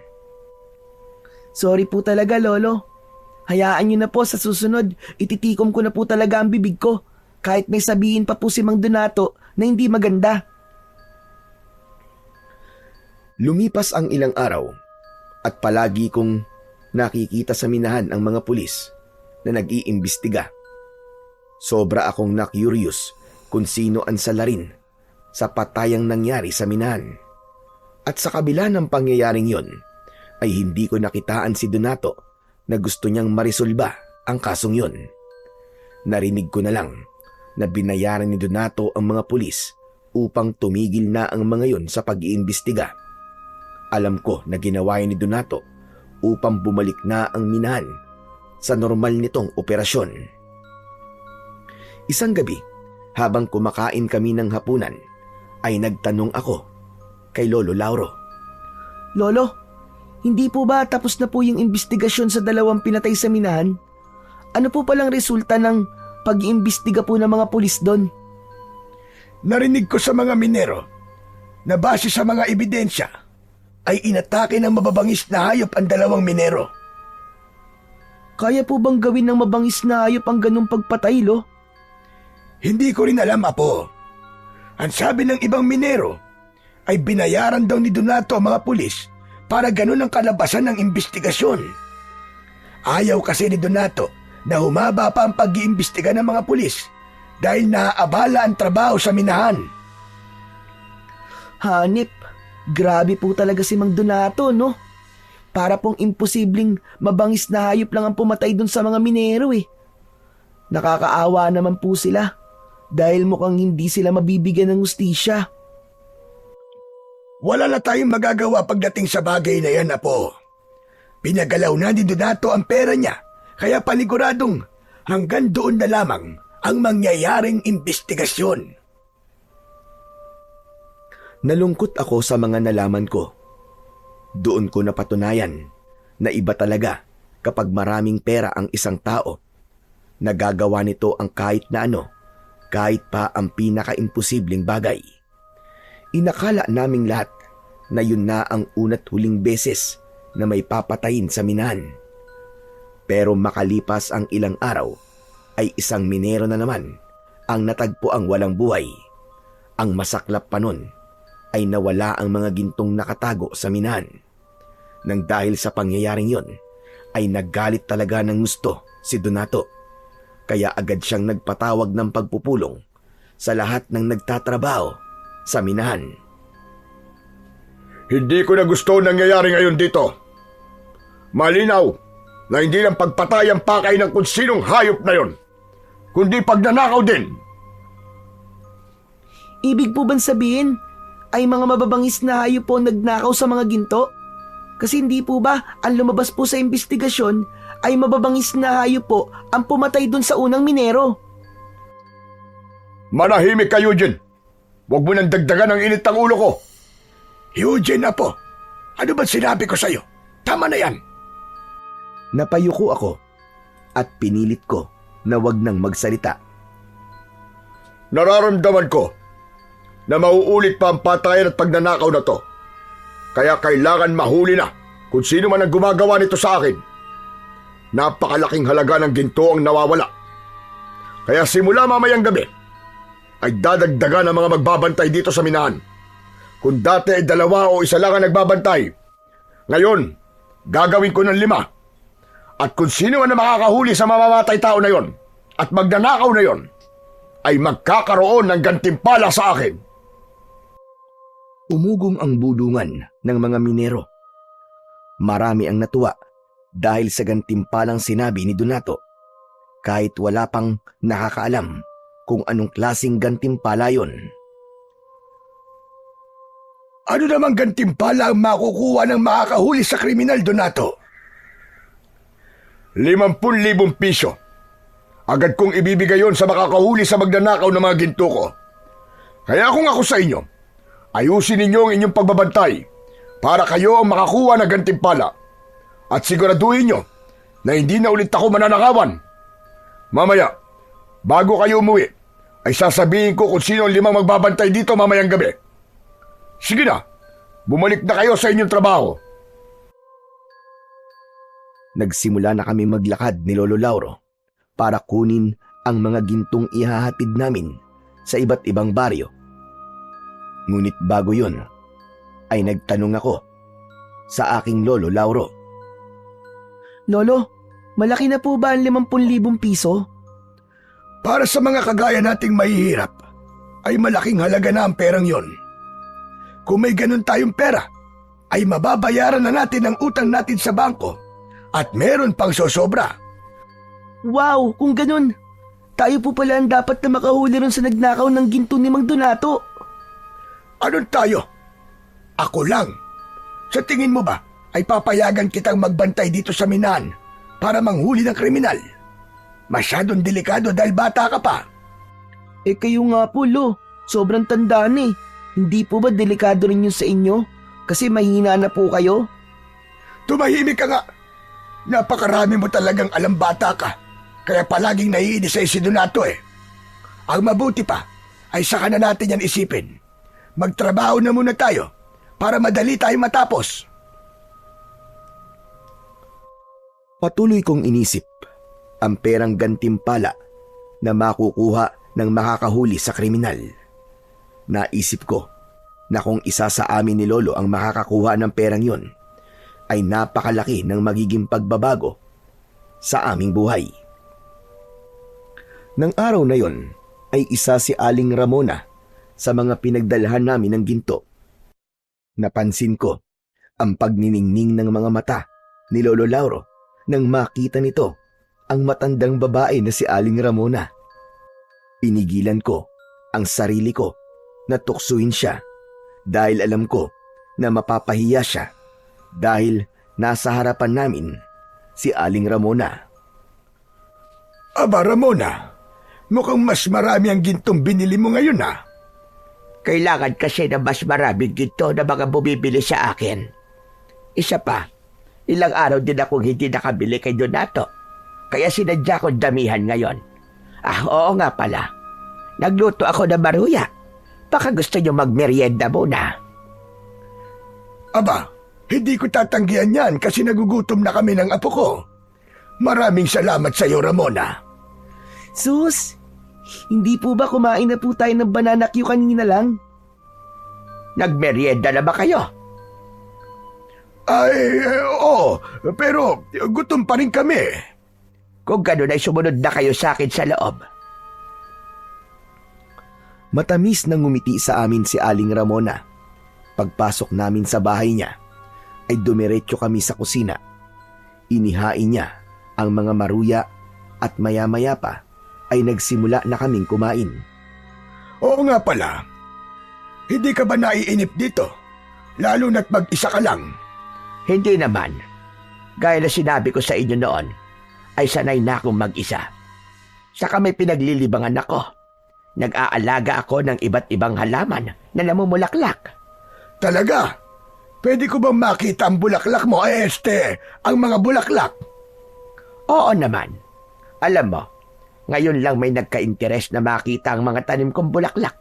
Sorry po talaga, Lolo. Hayaan niyo na po sa susunod, ititikom ko na po talaga ang bibig ko. Kahit may sabihin pa po si Mang Donato na hindi maganda. Lumipas ang ilang araw at palagi kong nakikita sa minahan ang mga pulis na nag-iimbestiga. Sobra akong na-curious kung sino ang salarin sa patayang nangyari sa minahan. At sa kabila ng pangyayaring yon, ay hindi ko nakitaan si Donato na gusto niyang marisolba ang kasong yon. Narinig ko na lang na binayaran ni Donato ang mga pulis upang tumigil na ang mga yon sa pag-iimbestiga. Alam ko na ginawa ni Donato upang bumalik na ang minahan sa normal nitong operasyon. Isang gabi, habang kumakain kami ng hapunan, ay nagtanong ako kay Lolo Lauro. Lolo, hindi po ba tapos na po yung investigasyon sa dalawang pinatay sa minahan? Ano po palang resulta ng pag-iimbestiga po ng mga pulis doon? Narinig ko sa mga minero na base sa mga ebidensya ay inatake ng mababangis na hayop ang dalawang minero. Kaya po bang gawin ng mabangis na hayop ang ganung pagpatay, Lo? Hindi ko rin alam, Apo. Ang sabi ng ibang minero ay binayaran daw ni Donato ang mga pulis para ganun ang kalabasan ng investigasyon. Ayaw kasi ni Donato na humaba pa ang pag-iimbestiga ng mga pulis dahil naaabala ang trabaho sa minahan. Hanip, grabe po talaga si Mang Donato, no? Para pong imposibleng mabangis na hayop lang ang pumatay dun sa mga minero eh. Nakakaawa naman po sila dahil mukhang hindi sila mabibigyan ng hustisya. Wala na tayong magagawa pagdating sa bagay na yan, Apo. Pinagalaw na ni Donato ang pera niya, kaya paniguradong hanggang doon na lamang ang mangyayaring investigasyon. Nalungkot ako sa mga nalaman ko. Doon ko napatunayan na iba talaga kapag maraming pera ang isang tao. Nagagawa nito ang kahit na ano, kahit pa ang pinaka-imposibleng bagay. Inakala naming lahat na yun na ang una't huling beses na may papatayin sa minahan. Pero makalipas ang ilang araw, ay isang minero na naman ang natagpo ang walang buhay. Ang masaklap pa nun ay nawala ang mga gintong nakatago sa minahan. Nang dahil sa pangyayaring yon, ay naggalit talaga ng gusto si Donato. Kaya agad siyang nagpatawag ng pagpupulong sa lahat ng nagtatrabaho sa minahan. Hindi ko na gusto nangyayari ngayon dito. Malinaw na hindi lang pagpatay ang pakay ng kung sinong hayop na yon, kundi pagnanakaw din. Ibig po bang sabihin ay mga mababangis na hayop po nagnakaw sa mga ginto? Kasi hindi po ba ang lumabas po sa investigasyon ay mababangis na hayop po ang pumatay dun sa unang minero? Manahimik ka, Eugene. Huwag mo nang dagdagan ang init ng ulo ko. Eugene, Apo, ano ba sinabi ko sa'yo? Tama na yan. Napayuko ako at pinilit ko na wag nang magsalita. Nararamdaman ko na mauulit pa ang patayan at pagnanakaw na to. Kaya kailangan mahuli na kung sino man ang gumagawa nito sa akin. Napakalaking halaga ng ginto ang nawawala. Kaya simula mamayang gabi, ay dadagdagan ang mga magbabantay dito sa minahan. Kung dati ay 2 o 1 lang ang nagbabantay, ngayon, gagawin ko ng 5. At kung sino man ang makakahuli sa mamamatay tao na yon at magnanakaw na yon, ay magkakaroon ng gantimpala sa akin. Umugong ang bulungan ng mga minero. Marami ang natuwa dahil sa gantimpalang sinabi ni Donato, kahit wala pang nakakaalam kung anong klaseng gantimpala yon. Ano namang gantimpala ang makukuha ng makakahuli sa kriminal, Donato? 50,000 piso. Agad kong ibibigay yon sa makakahuli sa magnanakaw ng mga ginto ko. Kaya kung ako sa inyo, ayusin ninyo ang inyong pagbabantay para kayo ang makakuha ng gantimpala. At siguraduhin nyo na hindi na ulit ako mananakawan. Mamaya, bago kayo umuwi, ay sasabihin ko kung sino ang 5 magbabantay dito mamayang gabi. Sige na, bumalik na kayo sa inyong trabaho. Nagsimula na kami maglakad ni Lolo Lauro para kunin ang mga gintong ihahatid namin sa iba't ibang baryo. Ngunit bago yun, ay nagtanong ako sa aking Lolo Lauro. Lolo, malaki na po ba ang 50,000 piso? Para sa mga kagaya nating mahihirap, ay malaking halaga na ang perang yon. Kung may ganun tayong pera, ay mababayaran na natin ang utang natin sa bangko at meron pang sosobra. Wow, kung ganun, tayo po pala ang dapat na makahuli ron sa nagnakaw ng ginto ni Mang Donato. Anong tayo? Ako lang. Sa tingin mo ba ay papayagan kitang magbantay dito sa minahan para manghuli ng kriminal? Masyadong delikado dahil bata ka pa. Eh kayo nga po, Lo, sobrang tanda na eh. Hindi po ba delikado rin yun sa inyo? Kasi mahina na po kayo? Tumahimik ka nga. Napakarami mo talagang alam, bata ka. Kaya palaging naiinis sa si Donato eh. Ang mabuti pa ay saka na natin yan isipin. Magtrabaho na muna tayo para madali tayong matapos. Patuloy kong inisip ang perang gantimpala na makukuha ng makakahuli sa kriminal. Naisip ko na kung isa sa amin ni Lolo ang makakakuha ng perang yon, ay napakalaki ng magiging pagbabago sa aming buhay. Nang araw na yon ay isa si Aling Ramona sa mga pinagdalhan namin ng ginto. Napansin ko ang pagniningning ng mga mata ni Lolo Lauro nang makita nito ang matandang babae na si Aling Ramona. Pinigilan ko ang sarili ko na tuksuin siya dahil alam ko na mapapahiya siya dahil nasa harapan namin si Aling Ramona. Aba, Ramona, mukhang mas marami ang gintong binili mo ngayon ha. Kailangan kasi na mas maraming ginto na mga bumibili sa akin. Isa pa, ilang araw din akong hindi nakabili kay Donato. Kaya sinadya kong damihan ngayon. Oo nga pala. Nagluto ako ng maruya. Baka gusto nyo magmerienda muna. Aba, hindi ko tatanggihan yan kasi nagugutom na kami ng apo ko. Maraming salamat sa iyo, Ramona. Sus, hindi po ba kumain na po tayo ng banana Q kanina lang? Nagmerienda na ba kayo? Ay, oo, pero gutom pa rin kami. Kung gano'n ay sumunod na kayo sa akin sa loob. Matamis na ngumiti sa amin si Aling Ramona. Pagpasok namin sa bahay niya, ay dumiretso kami sa kusina. Inihain niya ang mga maruya at maya-maya pa ay nagsimula na kaming kumain. Oo nga pala. Hindi ka ba naiinip dito? Lalo na't mag-isa ka lang. Hindi naman. Gaya na sinabi ko sa inyo noon, ay sanay na akong mag-isa. Saka may pinaglilibangan ako. Nag-aalaga ako ng iba't ibang halaman na namumulaklak. Talaga? Pwede ko bang makita ang bulaklak mo, ang mga bulaklak? Oo naman. Alam mo, ngayon lang may nagka-interes na makita ang mga tanim kong bulaklak.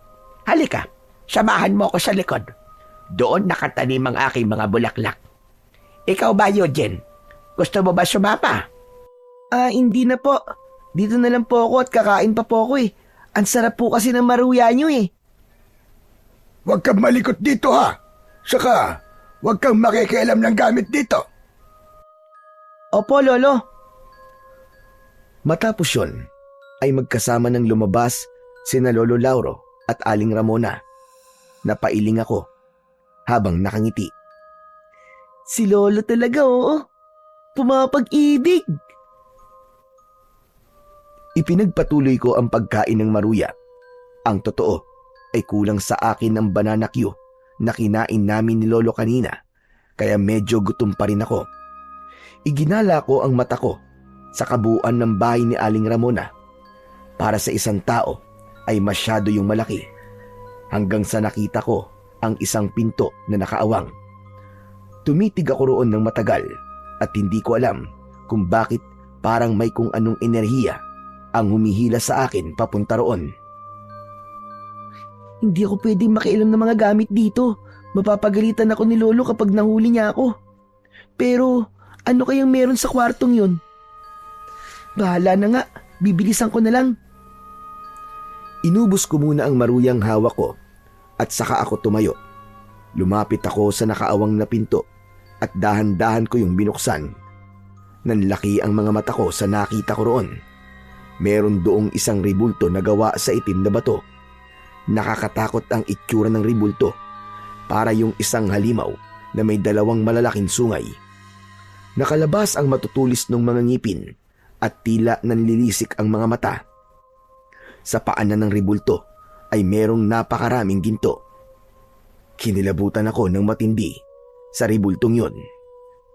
Halika, samahan mo ako sa likod. Doon nakatanim ang aking mga bulaklak. Ikaw ba, Eugene? Gusto mo ba sumama? Hindi na po. Dito na lang po ako at kakain pa po ako eh. Ang sarap po kasi ng maruya nyo eh. Huwag kang malikot dito ha. Saka, huwag kang makikialam ng gamit dito. Opo, Lolo. Matapos yun, ay magkasama ng lumabas sina Lolo Lauro at Aling Ramona. Napailing ako habang nakangiti. Si Lolo talaga, oo. Pumapag-ibig. Ipinagpatuloy ko ang pagkain ng maruya. Ang totoo ay kulang sa akin ang banana Q na kinain namin ni Lolo kanina, kaya medyo gutom pa rin ako. Iginala ko ang mata ko sa kabuuan ng bahay ni Aling Ramona. Para sa isang tao ay masyado yung malaki, hanggang sa nakita ko ang isang pinto na nakaawang. Tumitig ako roon ng matagal at hindi ko alam kung bakit parang may kung anong enerhiya ang humihila sa akin papunta roon. Hindi ako pwedeng makialam ng mga gamit dito. Mapapagalitan ako ni Lolo kapag nahuli niya ako. Pero Ano kayang meron sa kwartong yun? Bahala na nga, bibilisan ko na lang. Inubos ko muna ang maruyang hawak ko at saka ako tumayo. Lumapit ako sa nakaawang na pinto at dahan-dahan ko yung binuksan. Nanlaki ang mga mata ko sa nakita ko roon. Meron doong isang ribulto na gawa sa itim na bato. Nakakatakot ang itsura ng ribulto. Para yung isang halimaw na may dalawang malalaking sungay. Nakalabas ang matutulis ng mga ngipin at tila nanlilisik ang mga mata. Sa paanan ng ribulto ay merong napakaraming ginto. Kinilabutan ako ng matindi sa ribultong yun.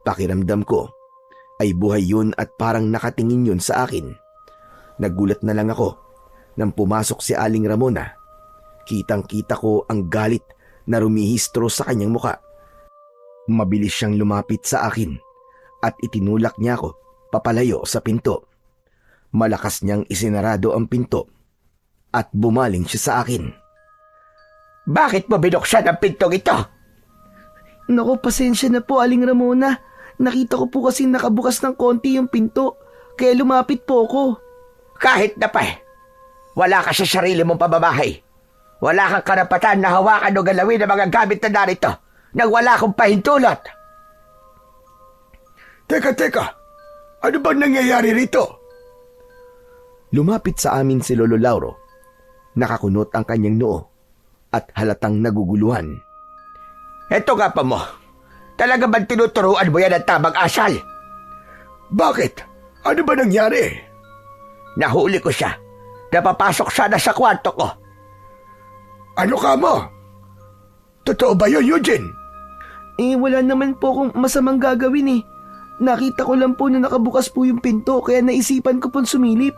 Pakiramdam ko ay buhay yun at parang nakatingin yun sa akin. Nagulat na lang ako nang pumasok si Aling Ramona. Kitang-kita ko ang galit na rumihistro sa kanyang muka. Mabilis siyang lumapit sa akin at itinulak niya ako papalayo sa pinto. Malakas niyang isinarado ang pinto at bumaling siya sa akin. Bakit mo binuksan ang pintong ito? Naku, pasensya na po, Aling Ramona. Nakita ko po kasi nakabukas ng konti yung pinto, kaya lumapit po ako. Kahit na pa wala ka sa sarili mong pababahay. Wala kang karapatan na hawakan o galawin ang mga gamit na narito nang wala akong pahintulot. Teka, ano ba nangyayari rito? Lumapit sa amin si Lolo Lauro. Nakakunot ang kanyang noo at halatang naguguluhan. Eto nga pa mo. Talaga bang tinuturuan mo yan ang tamang asal? Bakit? Ano ba nangyari? Nahuli ko siya. Napapasok sana sa kwarto ko. Ano ka mo? Totoo ba yun, Eugene? Wala naman po akong masamang gagawin eh. Nakita ko lang po na nakabukas po yung pinto, kaya naisipan ko pong sumilip.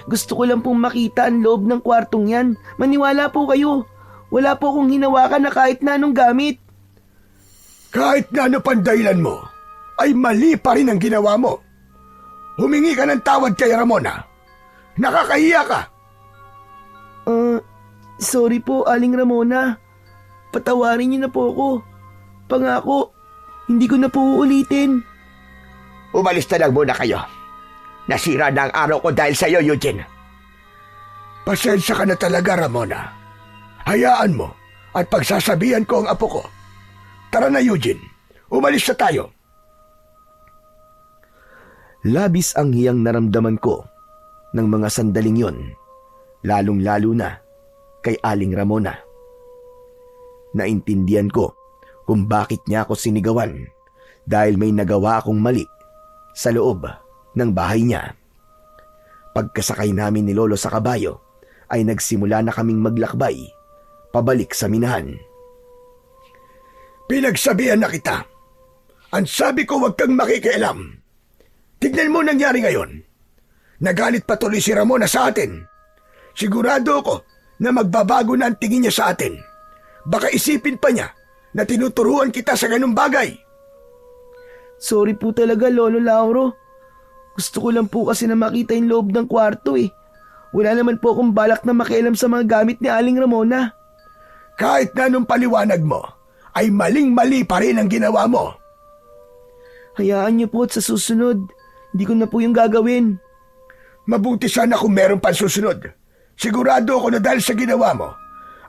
Gusto ko lang pong makita ang loob ng kwartong yan. Maniwala po kayo. Wala po akong hinawakan na kahit na anong gamit. Kahit na ano pang dahilan mo, ay mali pa rin ang ginawa mo. Humingi ka ng tawad kay Ramona. Nakakahiya ka. Sorry po, Aling Ramona. Patawarin niyo na po ako. Pangako, hindi ko na po uulitin. Umalis na lang muna kayo. Nasira na ang araw ko dahil sa iyo, Eugene. Pasensya ka na talaga, Ramona. Hayaan mo at pagsasabihan ko ang apo ko. Tara na, Eugene. Umalis na tayo. Labis ang hiyang naramdaman ko ng mga sandaling yon, lalong-lalo na kay Aling Ramona. Naintindihan ko kung bakit niya ako sinigawan dahil may nagawa akong mali sa loob ng bahay niya. Pagkasakay namin ni Lolo sa kabayo ay nagsimula na kaming maglakbay pabalik sa minahan. Pinagsabihan na kita. Ang sabi ko, huwag kang makikialam. Tignan mo nangyari ngayon. Nagalit patuloy si Ramona sa atin. Sigurado ako na magbabago na ang tingin niya sa atin. Baka isipin pa niya na tinuturuan kita sa ganung bagay. Sorry po talaga, Lolo Lauro. Gusto ko lang po kasi na makita yung loob ng kwarto eh. Wala naman po akong balak na makialam sa mga gamit ni Aling Ramona. Kahit na anong paliwanag mo, ay maling-mali pa rin ang ginawa mo. Hayaan niyo po at sa susunod, hindi ko na po yung gagawin. Mabuti sana kung meron pang susunod. Sigurado ako na dahil sa ginawa mo,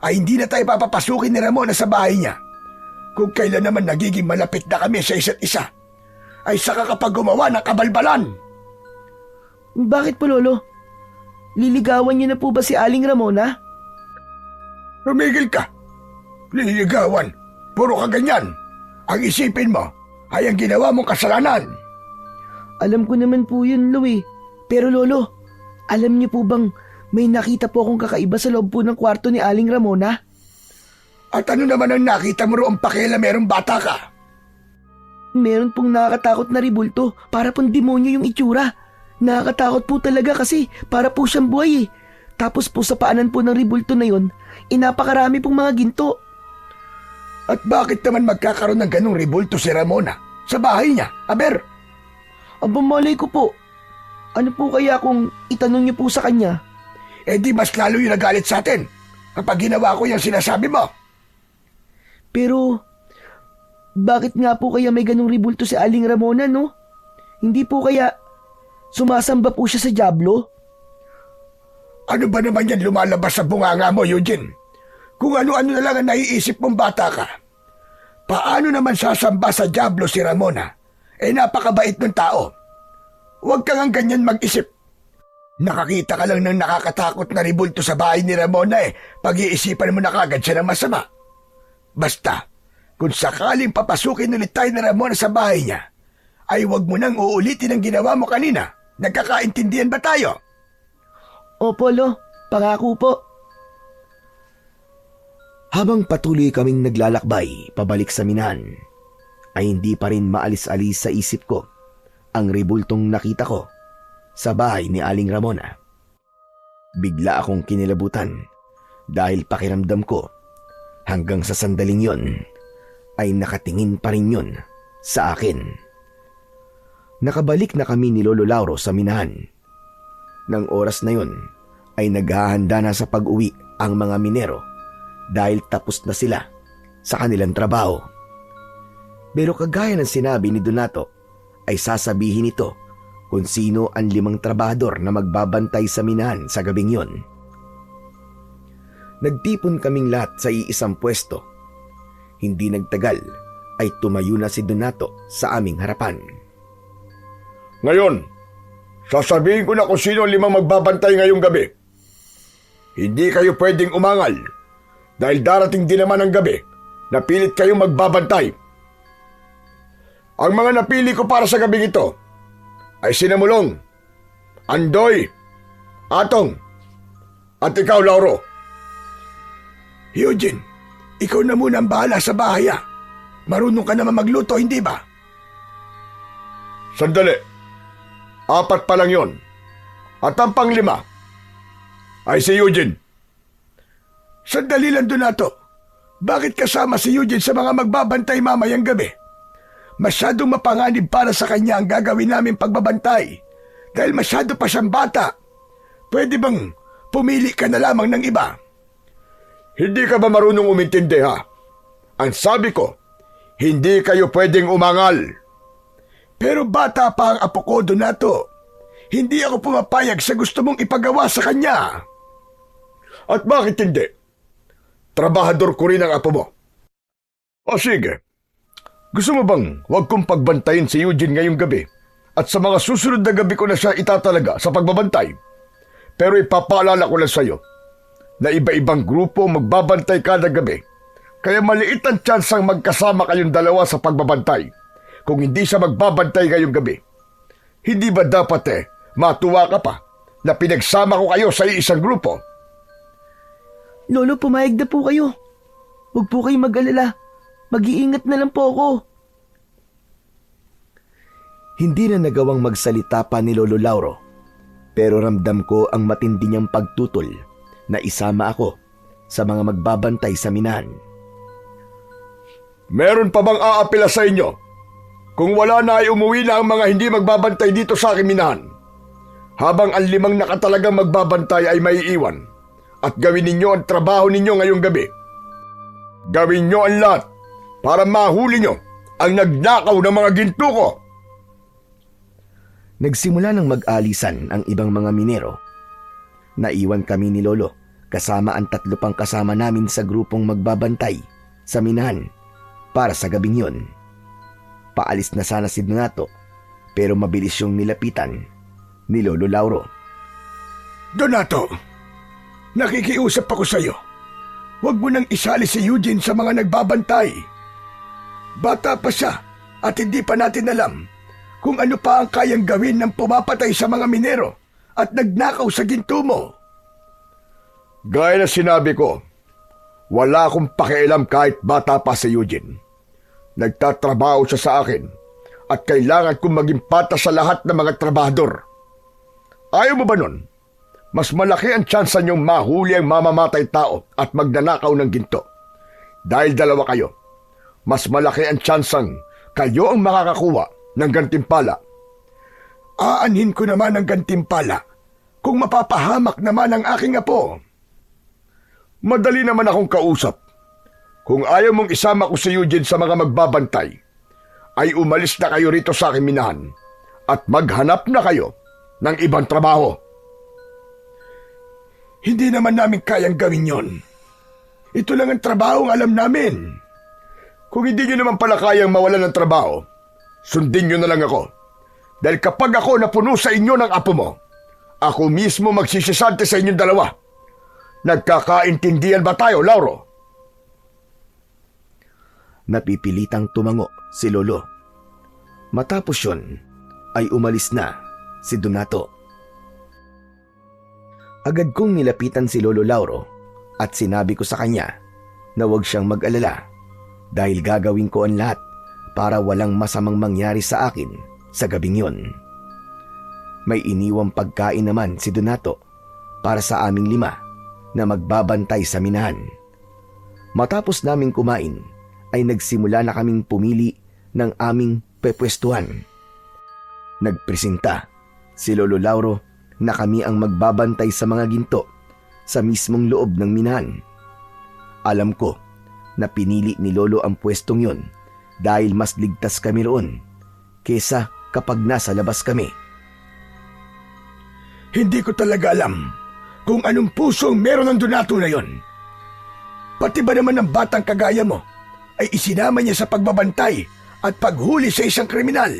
ay hindi na tayo papapasukin ni Ramona sa bahay niya. Kung kailan naman nagiging malapit na kami sa isa't isa, ay saka kapag gumawa ng kabalbalan. Bakit po, Lolo? Liligawan niyo na po ba si Aling Ramona? Tumigil ka. Liligawan. Puro ka ganyan. Ang isipin mo ay ang ginawa mong kasalanan. Alam ko naman po yun, Lo eh. Pero Lolo, alam niyo po bang may nakita po akong kakaiba sa loob po ng kwarto ni Aling Ramona? At ano naman ang nakita mo roong pakila merong bata ka? Meron pong nakakatakot na ribulto, para pong demonyo yung itsura. Nakakatakot po talaga kasi para po siyang buhay eh. Tapos po sa paanan po ng ribulto na yon, napakarami pong mga ginto. At bakit naman magkakaroon ng ganong ribulto si Ramona sa bahay niya, Aber? Aba, malay ko po. Ano po kaya kung itanong niyo po sa kanya? Eh di mas lalo yung nagalit sa atin kapag ginawa ko yung sinasabi mo. Pero Bakit nga po kaya may ganong ribulto si Aling Ramona, no? Hindi po kaya sumasamba po siya sa dyablo? Ano ba naman yan lumalabas sa bunganga mo, Eugene? Kung ano-ano na lang ang naiisip mong bata ka. Paano naman sasamba sa dyablo si Ramona? Napakabait ng tao. Huwag kang ang ganyan mag-isip. Nakakita ka lang ng nakakatakot na ribulto sa bahay ni Ramona pag-iisipan mo na kagad siya ng masama. Basta, kung sakaling papasukin ulit tayo ni Ramona sa bahay niya, ay huwag mo nang uulitin ang ginawa mo kanina. Nagkakaintindihan ba tayo? Opo, Lo. Pangako po. Habang patuloy kaming naglalakbay pabalik sa minahan, ay hindi pa rin maalis-alis sa isip ko ang ribultong nakita ko sa bahay ni Aling Ramona. Bigla akong kinilabutan dahil pakiramdam ko hanggang sa sandaling yon ay nakatingin pa rin yun sa akin. Nakabalik na kami ni Lolo Lauro sa minahan. Nang oras na yon ay naghahanda na sa pag-uwi ang mga minero dahil tapos na sila sa kanilang trabaho. Pero kagaya ng sinabi ni Donato ay sasabihin ito kung sino ang 5 trabahador na magbabantay sa minahan sa gabing yon. Nagtipon kaming lahat sa iisang pwesto. Hindi nagtagal ay tumayo na si Donato sa aming harapan. Ngayon, sasabihin ko na kung sino ang 5 magbabantay ngayong gabi. Hindi kayo pwedeng umangal dahil darating din naman ang gabi na pilit kayong magbabantay. Ang mga napili ko para sa gabing ito ay Sinamulong, Andoy, Atong, at ikaw, Lauro. Eugene, ikaw na muna ang bahala sa bahay. Marunong ka naman magluto, hindi ba? Sandali. 4 pa lang yon. At ang pang-5 ay si Eugene. Sandali lang, Donato. Bakit kasama si Eugene sa mga magbabantay mamayang gabi? Masyadong mapanganib para sa kanya ang gagawin namin pagbabantay dahil masyado pa siyang bata. Pwede bang pumili ka na lamang ng iba? Hindi ka ba marunong umintindi, ha? Ang sabi ko, hindi kayo pwedeng umangal. Pero bata pa ang apo ko, Donato. Hindi ako pumapayag sa gusto mong ipagawa sa kanya. At bakit hindi? Trabahador ko rin ang apo mo. O sige. Gusto mo bang huwag kong pagbantayin si Eugene ngayong gabi at sa mga susunod na gabi ko na siya itatalaga sa pagbabantay? Pero ipapaalala ko lang sa iyo na iba-ibang grupo magbabantay kada gabi, kaya maliit ang tsansang magkasama kayong dalawa sa pagbabantay kung hindi siya magbabantay ngayong gabi. Hindi ba dapat matuwa ka pa na pinagsama ko kayo sa iisang grupo? Lolo, pumayag na po kayo. Huwag po kayong mag-alala. Mag-iingat na lang po ako. Hindi na nagawang magsalita pa ni Lolo Lauro, pero ramdam ko ang matindi niyang pagtutol na isama ako sa mga magbabantay sa minahan. Meron pa bang aapela sa inyo? Kung wala na ay umuwi na ang mga hindi magbabantay dito sa aking minahan, habang ang 5 nakatalagang magbabantay ay maiiwan at gawin ninyo ang trabaho ninyo ngayong gabi. Gawin nyo ang lahat para mahuli nyo ang nagnakaw ng mga ginto ko. Nagsimula ng mag-alisan ang ibang mga minero. Naiwan kami ni Lolo kasama ang 3 pang kasama namin sa grupong magbabantay sa minahan para sa gabing yon. Paalis na sana si Donato pero mabilis yung nilapitan ni Lolo Lauro. Donato, nakikiusap ako sa iyo. Huwag mo nang isali si Eugene sa mga nagbabantay. Bata pa siya at hindi pa natin alam kung ano pa ang kayang gawin ng pumapatay sa mga minero at nagnakaw sa ginto mo. Gaya na sinabi ko, wala akong pakialam kahit bata pa si Eugene. Nagtatrabaho siya sa akin at kailangan kong maging patas sa lahat ng mga trabahador. Ayaw mo ba nun? Mas malaki ang tsansa niyong mahuli ang mamamatay tao at magnanakaw ng ginto. Dahil 2 kayo, mas malaki ang tsansang kayo ang makakakuha ng gantimpala. Aanhin ko naman ang gantimpala kung mapapahamak naman ang aking apo. Madali naman akong kausap Kung ayaw mong isama ko si Eugene sa mga magbabantay, ay umalis na kayo rito sa aking minahan at maghanap na kayo ng ibang trabaho. Hindi naman namin kayang gawin yon. Ito lang ang trabaho ang alam namin. Kung hindi nyo naman pala kayang mawalan ng trabaho, sundin nyo na lang ako. Dahil kapag ako napuno sa inyo ng apo mo, ako mismo magsisisante sa inyong dalawa. Nagkakaintindihan ba tayo, Lauro? Napipilitang tumango si Lolo. Matapos yun, ay umalis na si Donato. Agad kong nilapitan si Lolo Lauro at sinabi ko sa kanya na huwag siyang mag-alala dahil gagawin ko ang lahat para walang masamang mangyari sa akin sa gabing yun. May iniwang pagkain naman si Donato para sa aming 5 na magbabantay sa minahan. Matapos naming kumain ay nagsimula na kaming pumili ng aming pepwestuhan. Nagpresenta si Lolo Lauro na kami ang magbabantay sa mga ginto sa mismong loob ng minahan. Alam ko na pinili ni Lolo ang pwestong yun dahil mas ligtas kami roon kesa kapag nasa labas kami. Hindi ko talaga alam kung anong pusong meron ng Donato na yon. Pati ba naman ng batang kagaya mo ay isinama niya sa pagbabantay at paghuli sa isang kriminal?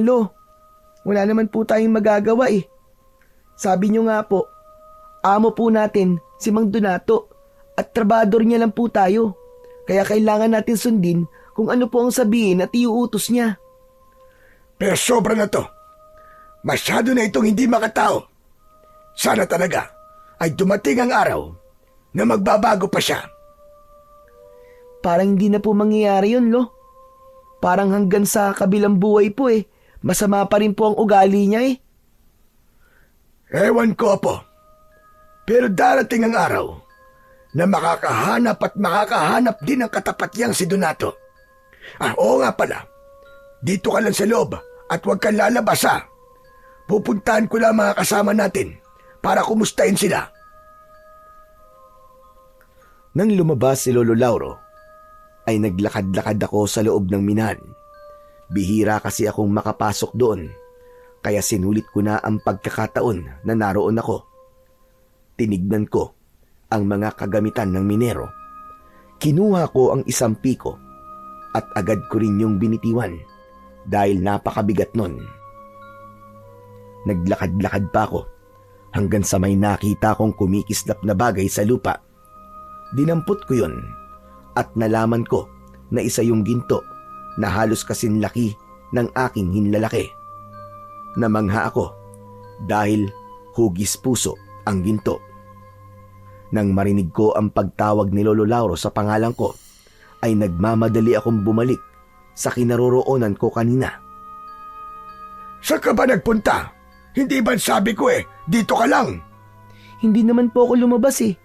Lo, wala naman po tayong magagawa eh. Sabi niyo nga po, amo po natin si Mang Donato at trabador niya lang po tayo. Kaya kailangan natin sundin kung ano po ang sabihin at iuutos niya. Pero sobra na to. Masyado na itong hindi makatao. Sana talaga ay dumating ang araw na magbabago pa siya. Parang hindi na po mangyayari yun, Lo. Parang hanggang sa kabilang buhay po eh. Masama pa rin po ang ugali niya eh. Ewan ko, Apo. Pero darating ang araw na makakahanap din ng katapat niyang si Donato. Oo nga pala. Dito ka lang sa loob at huwag kang lalabas ha. Pupuntahan ko lang mga kasama natin para kumustahin sila. Nang lumabas si Lolo Lauro, ay naglakad-lakad ako sa loob ng minahan. Bihira kasi akong makapasok doon, kaya sinulit ko na ang pagkakataon na naroon ako. Tinignan ko ang mga kagamitan ng minero. Kinuha ko ang isang piko at agad ko rin yung binitiwan dahil napakabigat nun. Naglakad-lakad pa ako hanggang sa may nakita kong kumikislap na bagay sa lupa. Dinampot ko yun at nalaman ko na isa yung ginto na halos kasing laki ng aking hinlalaki. Namangha ako dahil hugis puso ang ginto. Nang marinig ko ang pagtawag ni Lolo Lauro sa pangalan ko, ay nagmamadali akong bumalik sa kinaroroonan ko kanina. Saan ka ba nagpunta? Hindi ba sabi ko dito ka lang? Hindi naman po ako lumabas eh.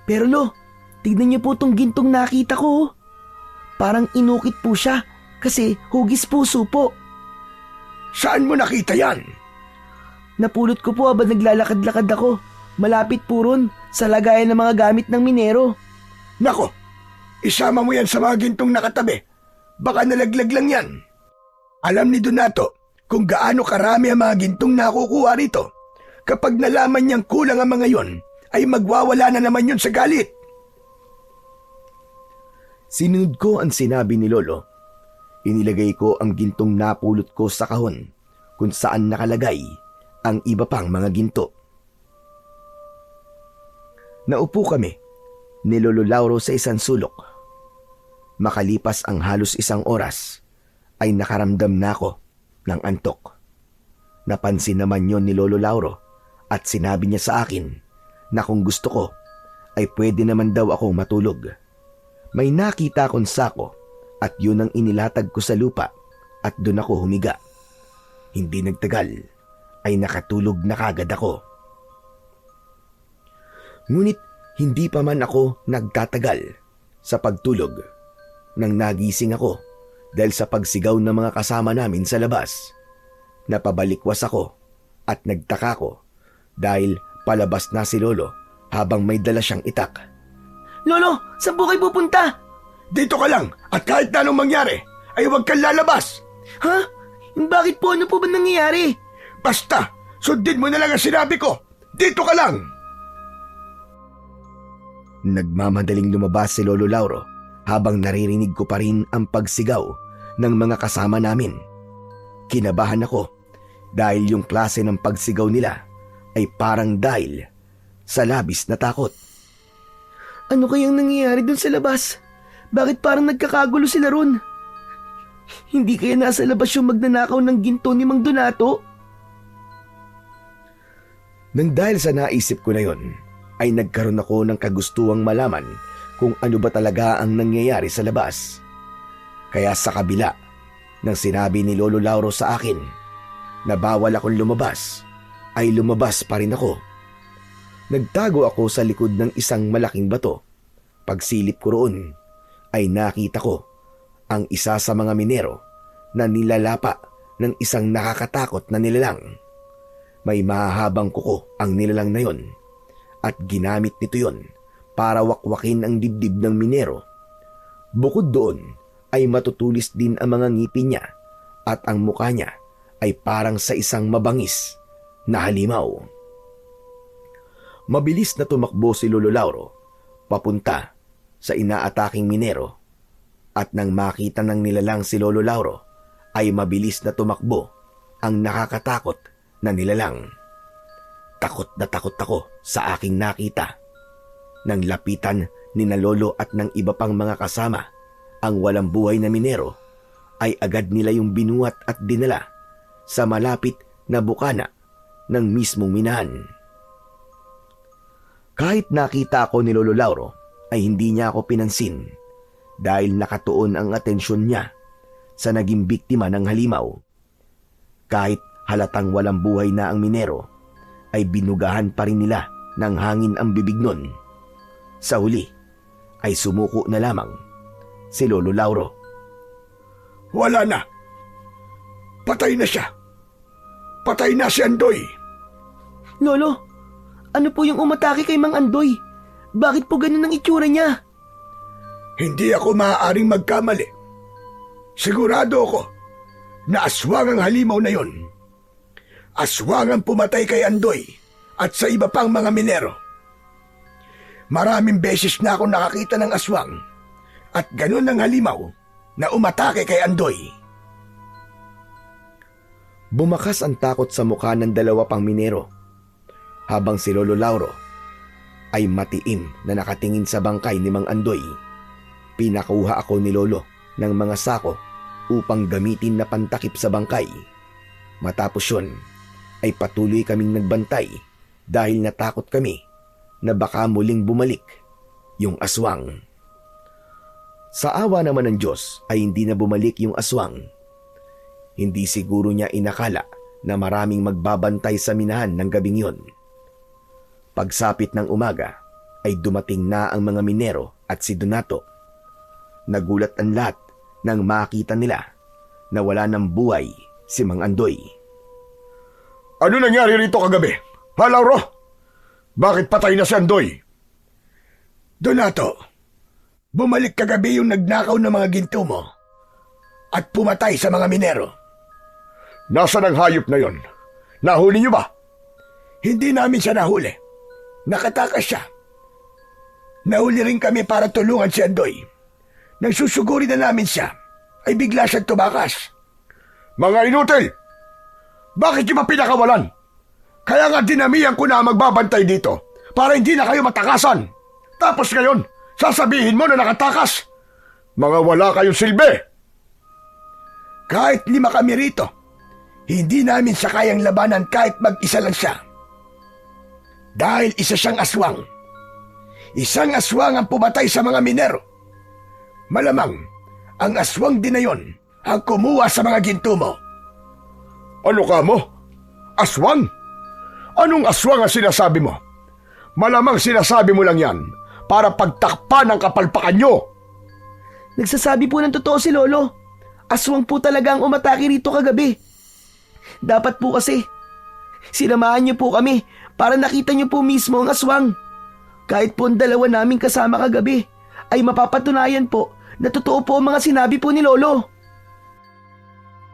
Pero Lo, tignan niyo po tong gintong nakita ko. Parang inukit po siya kasi hugis puso po. Saan mo nakita yan? Napulot ko po habang naglalakad-lakad ako. Malapit po ron sa lagayan ng mga gamit ng minero. Nako, isama mo yan sa mga gintong nakatabi. Baka nalaglag lang yan. Alam ni Donato kung gaano karami ang mga gintong nakukuha rito. Kapag nalaman niyang kulang ang mga yon, ay magwawala na naman yun sa galit. Sinunod ko ang sinabi ni Lolo. Inilagay ko ang gintong napulot ko sa kahon kung saan nakalagay ang iba pang mga ginto. Naupo kami ni Lolo Lauro sa isang sulok. Makalipas ang halos 1 oras, ay nakaramdam na ako ng antok. Napansin naman yon ni Lolo Lauro at sinabi niya sa akin na kung gusto ko ay pwede naman daw akong matulog. May nakita akong sako at yun ang inilatag ko sa lupa at doon ako humiga. Hindi nagtagal ay nakatulog na kagad ako. Ngunit hindi pa man ako nagtatagal sa pagtulog nang nagising ako dahil sa pagsigaw ng mga kasama namin sa labas. Napabalikwas ako at nagtaka ko dahil palabas na si Lolo habang may dala siyang itak. Lolo, saan po kayo pupunta? Dito ka lang at kahit na anong mangyari, ay huwag kang lalabas. Ha? Bakit po? Ano po ba nangyayari? Basta, sundin mo na lang ang sinabi ko. Dito ka lang. Nagmamadaling lumabas si Lolo Lauro habang naririnig ko pa rin ang pagsigaw ng mga kasama namin. Kinabahan ako dahil yung klase ng pagsigaw nila ay parang dahil sa labis na takot. Ano kayang nangyayari dun sa labas? Bakit parang nagkakagulo sila ron? Hindi kaya nasa labas yung magnanakaw ng ginto ni Mang Donato? Nang dahil sa naisip ko na yon, ay nagkaroon ako ng kagustuang malaman kung ano ba talaga ang nangyayari sa labas. Kaya sa kabila ng sinabi ni Lolo Lauro sa akin na bawal akong lumabas, ay lumabas pa rin ako. Nagtago ako sa likod ng isang malaking bato. Pagsilip ko roon, ay nakita ko ang isa sa mga minero na nilalapa ng isang nakakatakot na nilalang. May mahahabang kuko ang nilalang na yon at ginamit nito yon para wakwakin ang dibdib ng minero. Bukod doon ay matutulis din ang mga ngipin niya at ang mukha niya ay parang sa isang mabangis na halimaw. Mabilis na tumakbo si Lolo Lauro papunta sa inaataking minero at nang makita ng nilalang si Lolo Lauro ay mabilis na tumakbo ang nakakatakot na nilalang. Takot na takot ako sa aking nakita. Nang lapitan ni na Lolo at ng iba pang mga kasama ang walang buhay na minero, ay agad nila yung binuhat at dinala sa malapit na bukana ng mismong minahan. Kahit nakita ako ni Lolo Lauro, ay hindi niya ako pinansin dahil nakatuon ang atensyon niya sa naging biktima ng halimaw. Kahit halatang walang buhay na ang minero, ay binugahan pa rin nila ng hangin ang bibig nun. Sa huli, ay sumuko na lamang si Lolo Lauro. Wala na. Patay na siya. Patay na si Andoy. Lolo, ano po yung umatake kay Mang Andoy? Bakit po ganun ang itsura niya? Hindi ako maaaring magkamali. Sigurado ako na aswang ang halimaw na yon. Aswang ang pumatay kay Andoy at sa iba pang mga minero. Maraming beses na ako nakakita ng aswang at ganun ang halimaw na umatake kay Andoy. Bumakas ang takot sa mukha ng dalawa pang minero habang si Lolo Lauro ay matiim na nakatingin sa bangkay ni Mang Andoy. Pinakuha ako ni Lolo ng mga sako upang gamitin na pantakip sa bangkay. Matapos yun, ay patuloy kaming nagbantay dahil natakot kami na baka muling bumalik yung aswang. Sa awa naman ng Diyos ay hindi na bumalik yung aswang. Hindi siguro niya inakala na maraming magbabantay sa minahan ng gabing yon. Pagsapit ng umaga ay dumating na ang mga minero at si Donato. Nagulat ang lahat nang makita nila na wala ng buhay si Mang Andoy. Ano nangyari rito kagabi? Ha, Lauro? Bakit patay na si Andoy? Donato, bumalik kagabi yung nagnakaw ng mga ginto mo at pumatay sa mga minero. Nasaan ang hayop na yon? Nahuli niyo ba? Hindi namin siya nahuli. Nakatakas siya. Nahuli rin kami para tulungan si Andoy. Nang susuguri na namin siya, ay bigla siyang tumakas. Mga inutil! Bakit niyo pa pinakawalan? Kaya nga dinamihan ko na magbabantay dito para hindi na kayo matakasan. Tapos ngayon, sasabihin mo na nakatakas. Mga wala kayong silbi. Kahit 5 kami rito, hindi namin siya kayang labanan kahit mag-isa lang siya. Dahil isa siyang aswang. Isang aswang ang pumatay sa mga minero. Malamang, ang aswang din na yon ang kumuha sa mga ginto mo. Ano ka mo? Aswang? Anong aswang ang sinasabi mo? Malamang sinasabi mo lang yan para pagtakpan ang kapalpakan nyo. Nagsasabi po ng totoo si Lolo. Aswang po talaga ang umatake rito kagabi. Dapat po kasi, sinamahan niyo po kami para nakita niyo po mismo ang aswang. Kahit po ang dalawa namin kasama kagabi, ay mapapatunayan po na totoo po ang mga sinabi po ni Lolo.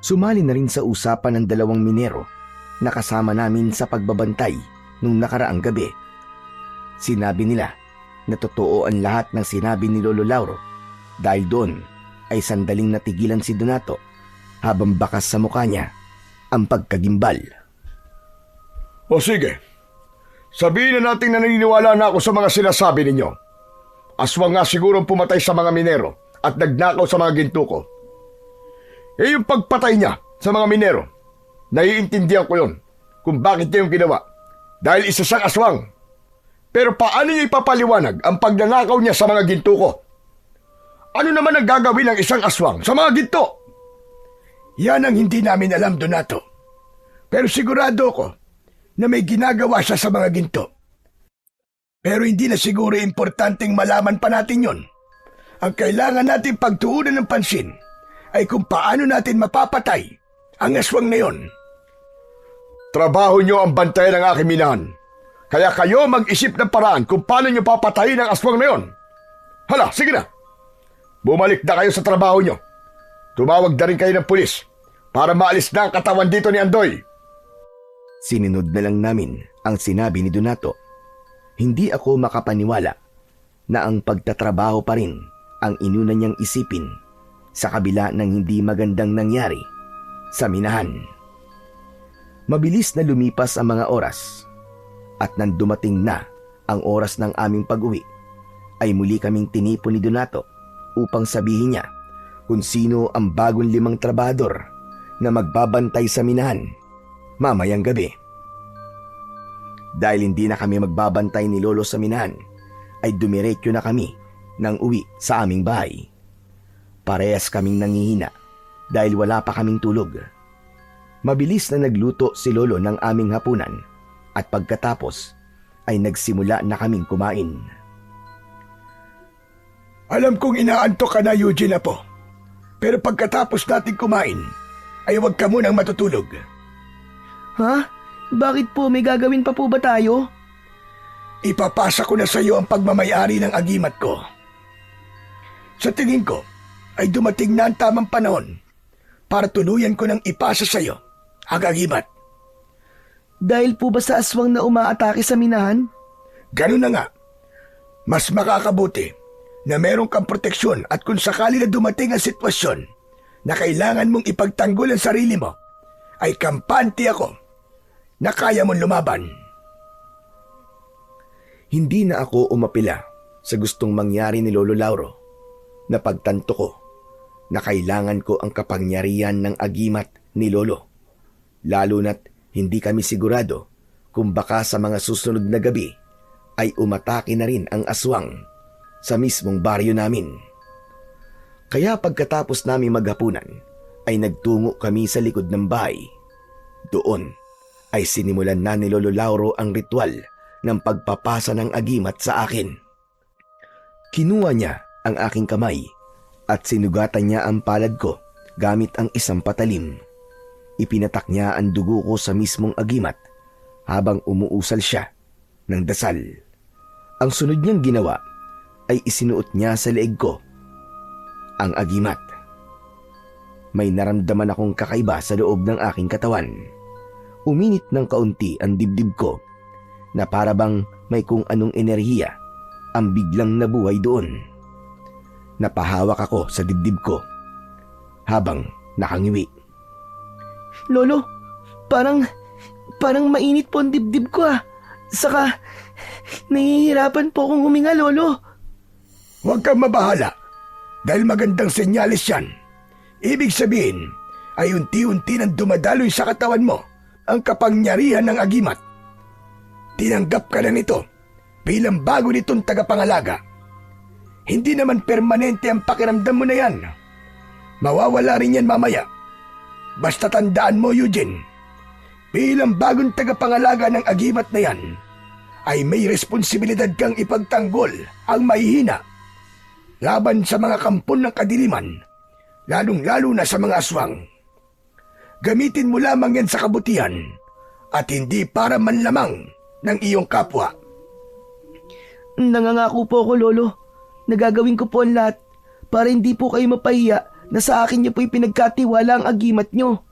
Sumali na rin sa usapan ng dalawang minero na kasama namin sa pagbabantay nung nakaraang gabi. Sinabi nila na totoo ang lahat ng sinabi ni Lolo Lauro dahil doon ay sandaling natigilan si Donato habang bakas sa mukha niya ang pagkagimbal. O sige, sabihin na natin na naniniwala na ako sa mga sinasabi ninyo. Aswang nga siguro ang pumatay sa mga minero at nagnakaw sa mga ginto ko. Yung pagpatay niya sa mga minero, naiintindihan ko yun kung bakit niya yung ginawa. Dahil isa siyang aswang. Pero paano niya ipapaliwanag ang pagnanakaw niya sa mga ginto ko? Ano naman ang gagawin ng isang aswang sa mga ginto? Yan ang hindi namin alam, Donato. Pero sigurado ko na may ginagawa siya sa mga ginto. Pero hindi na siguro importanteng malaman pa natin yon. Ang kailangan natin pagtuunan ng pansin ay kung paano natin mapapatay ang aswang na yon. Trabaho niyo ang bantayan ng aking minahan. Kaya kayo mag-isip ng paraan kung paano niyo papatayin ang aswang na yon. Hala, sige na. Bumalik na kayo sa trabaho niyo. Tumawag na rin kayo ng pulis para maalis na ang katawan dito ni Andoy. Sinunod na lang namin ang sinabi ni Donato. Hindi ako makapaniwala na ang pagtatrabaho pa rin ang inuna niyang isipin sa kabila ng hindi magandang nangyari sa minahan. Mabilis na lumipas ang mga oras at nang dumating na ang oras ng aming pag-uwi ay muli kaming tinipon ni Donato upang sabihin niya kung sino ang bagong 5 trabador na magbabantay sa minahan mamayang gabi. Dahil hindi na kami magbabantay ni Lolo sa minahan, ay dumiretso na kami nang uwi sa aming bahay. Parehas kaming nangihina dahil wala pa kaming tulog. Mabilis na nagluto si Lolo ng aming hapunan at pagkatapos ay nagsimula na kaming kumain. Alam kong inaantok ka na, Eugene, po. Pero pagkatapos natin kumain, ay huwag ka munang matutulog. Ha? Bakit po? May gagawin pa po ba tayo? Ipapasa ko na sa iyo ang pagmamayari ng agimat ko. Sa tingin ko, ay dumating na ang tamang panahon para tuluyan ko ng ipasa sa iyo ang agimat. Dahil po ba sa aswang na umaatake sa minahan? Ganun na nga. Mas makakabuti na meron kang proteksyon at kung sakali na dumating ang sitwasyon na kailangan mong ipagtanggol ang sarili mo, ay kampante ako na kaya mong lumaban. Hindi na ako umapila sa gustong mangyari ni Lolo Lauro. Napagtanto ko na kailangan ko ang kapangyarihan ng agimat ni Lolo. Lalo na't hindi kami sigurado kung baka sa mga susunod na gabi ay umatake na rin ang aswang sa mismong baryo namin. Kaya pagkatapos namin maghapunan ay nagtungo kami sa likod ng bahay. Doon ay sinimulan na ni Lolo Lauro ang ritual ng pagpapasa ng agimat sa akin. Kinuha niya ang aking kamay at sinugatan niya ang palad ko gamit ang isang patalim. Ipinatak niya ang dugo ko sa mismong agimat habang umuusal siya ng dasal. Ang sunod niyang ginawa ay isinuot niya sa leeg ko ang agimat. May naramdaman akong kakaiba sa loob ng aking katawan. Uminit ng kaunti ang dibdib ko na para bang may kung anong enerhiya ang biglang nabuhay doon. Napahawak ako sa dibdib ko habang nakangiwi. Lolo, parang mainit po ang dibdib ko ah. Saka, nahihirapan po akong huminga, Lolo. Huwag kang mabahala dahil magandang senyales yan. Ibig sabihin ay unti-unti nang dumadaloy sa katawan mo ang kapangyarihan ng agimat. Tinanggap ka na nito bilang bago nitong tagapangalaga. Hindi naman permanente ang pakiramdam mo na yan. Mawawala rin yan mamaya. Basta tandaan mo, Eugene, bilang bagong tagapangalaga ng agimat na yan, ay may responsibilidad kang ipagtanggol ang mahihina laban sa mga kampon ng kadiliman, lalong-lalo na sa mga aswang. Gamitin mo lamang yan sa kabutihan at hindi para manlamang ng iyong kapwa. Nangangako po ako, Lolo. Nagagawin ko po ang lahat para hindi po kayo mapahiya na sa akin niyo po'y pinagkatiwala ang agimat niyo.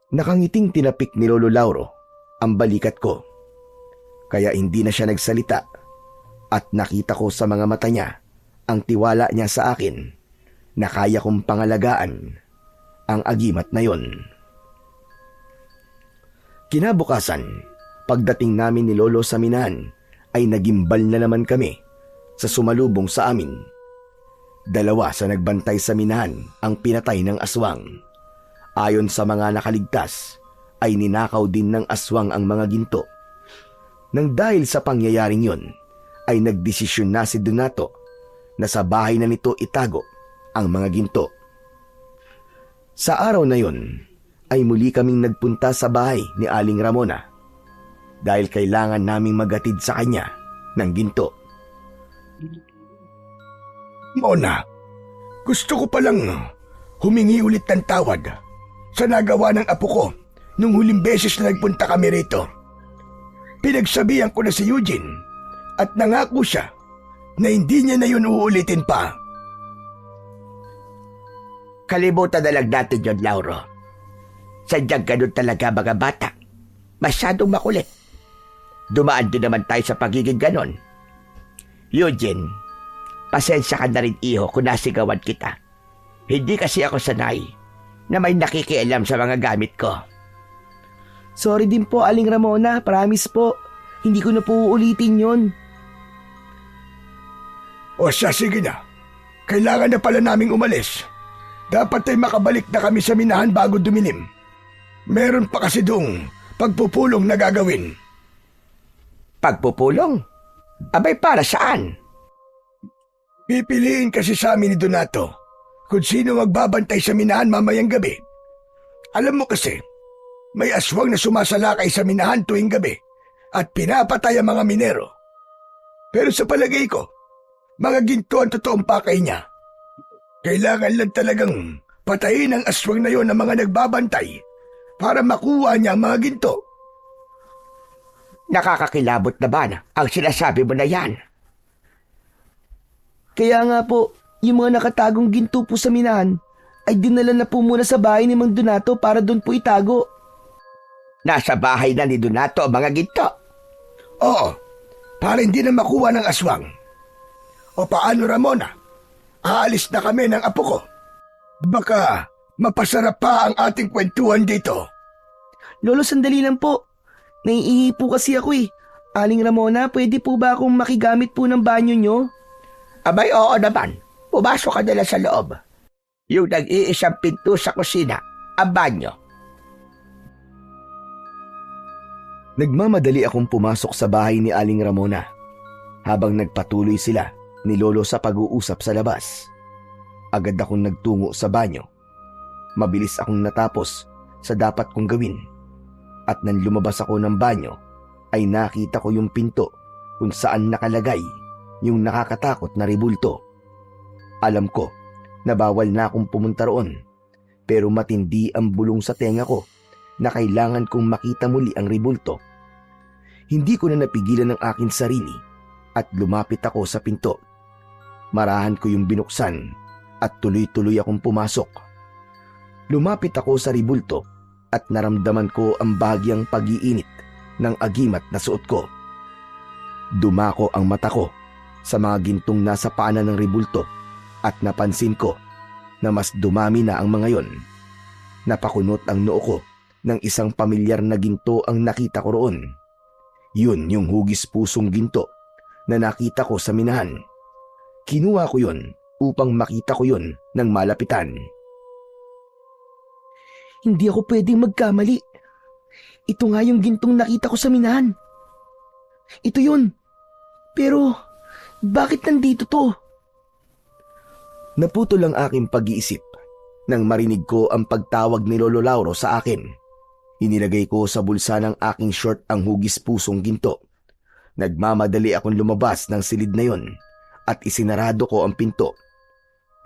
Nakangiting tinapik ni Lolo Lauro ang balikat ko. Kaya hindi na siya nagsalita at nakita ko sa mga mata niya ang tiwala niya sa akin na kaya kong pangalagaan ang agimat na yon. Kinabukasan, pagdating namin ni Lolo sa minahan ay nagimbal na naman kami sa sumalubong sa amin. 2 sa nagbantay sa minahan ang pinatay ng aswang. Ayon sa mga nakaligtas, ay ninakaw din ng aswang ang mga ginto. Nang dahil sa pangyayaring yon, ay nagdesisyon na si Donato na sa bahay na nito itago ang mga ginto. Sa araw na yon, ay muli kaming nagpunta sa bahay ni Aling Ramona dahil kailangan naming maghatid sa kanya ng ginto. Mona, gusto ko palang humingi ulit ng tawad sa nagawa ng apo ko nung huling beses na nagpunta kami rito. Pinagsabihan ko na si Eugene at nangako siya na hindi niya na yun uulitin pa. Kalimutan na lang natin yun, Lauro. Sadyang ganun talaga mga bata. Masyadong makulit. Dumaan din naman tayo sa pagiging ganon. Eugene, pasensya ka na rin, iho, kung nasigawan kita. Hindi kasi ako sanay na may nakikialam sa mga gamit ko. Sorry din po, Aling Ramona. Promise po. Hindi ko na po uulitin yon. O siya, sige na. Kailangan na pala naming umalis. Dapat ay makabalik na kami sa minahan bago dumilim. Meron pa kasi doong pagpupulong na gagawin. Pagpupulong? Abay, para saan? Pipiliin kasi sa amin ni Donato kung sino magbabantay sa minahan mamayang gabi. Alam mo kasi, may aswang na sumasalakay sa minahan tuwing gabi at pinapatay ang mga minero. Pero sa palagay ko, mga ginto ang totoong pakay niya. Kailangan lang talagang patayin ang aswang na yon ng mga nagbabantay para makuha niya ang mga ginto. Nakakakilabot naman ang sinasabi mo na yan. Kaya nga po, yung mga nakatagong ginto po sa minahan ay dinala na po muna sa bahay ni Mang Donato para doon po itago. Nasa bahay na ni Donato ang mga ginto. Oo, para hindi na makuha ng aswang. O paano, Ramona? Aalis na kami ng apo ko. Baka mapasarap pa ang ating kwentuhan dito. Lolo, sandali lang po. Naiihi po kasi ako eh. Aling Ramona, pwede po ba akong makigamit po ng banyo nyo? Abay, oo naman. Pumasok ka nila sa loob. Yung nag-iisang pinto sa kusina, ang banyo. Nagmamadali akong pumasok sa bahay ni Aling Ramona habang nagpatuloy sila ni Lolo sa pag-uusap sa labas. Agad akong nagtungo sa banyo. Mabilis akong natapos sa dapat kong gawin. At nang lumabas ako ng banyo, ay nakita ko yung pinto kung saan nakalagay yung nakakatakot na ribulto. Alam ko na bawal na akong pumunta roon, pero matindi ang bulong sa tenga ko na kailangan kong makita muli ang ribulto. Hindi ko na napigilan ang aking sarili at lumapit ako sa pinto. Marahan ko yung binuksan at tuloy-tuloy akong pumasok. Lumapit ako sa ribulto at naramdaman ko ang bahagyang pag-iinit ng agimat na suot ko. Dumako ang mata ko sa mga gintong nasa paanan ng ribulto at napansin ko na mas dumami na ang mga yon. Napakunot ang noo ko ng isang pamilyar na ginto ang nakita ko roon. Yun yung hugis pusong ginto na nakita ko sa minahan. Kinuha ko yun upang makita ko yun ng malapitan. Hindi ako pwedeng magkamali. Ito nga yung gintong nakita ko sa minahan. Ito yun. Pero, bakit nandito to? Naputol ang aking pag-iisip nang marinig ko ang pagtawag ni Lolo Lauro sa akin. Inilagay ko sa bulsa ng aking short ang hugis pusong ginto. Nagmamadali akong lumabas ng silid na yon at isinarado ko ang pinto.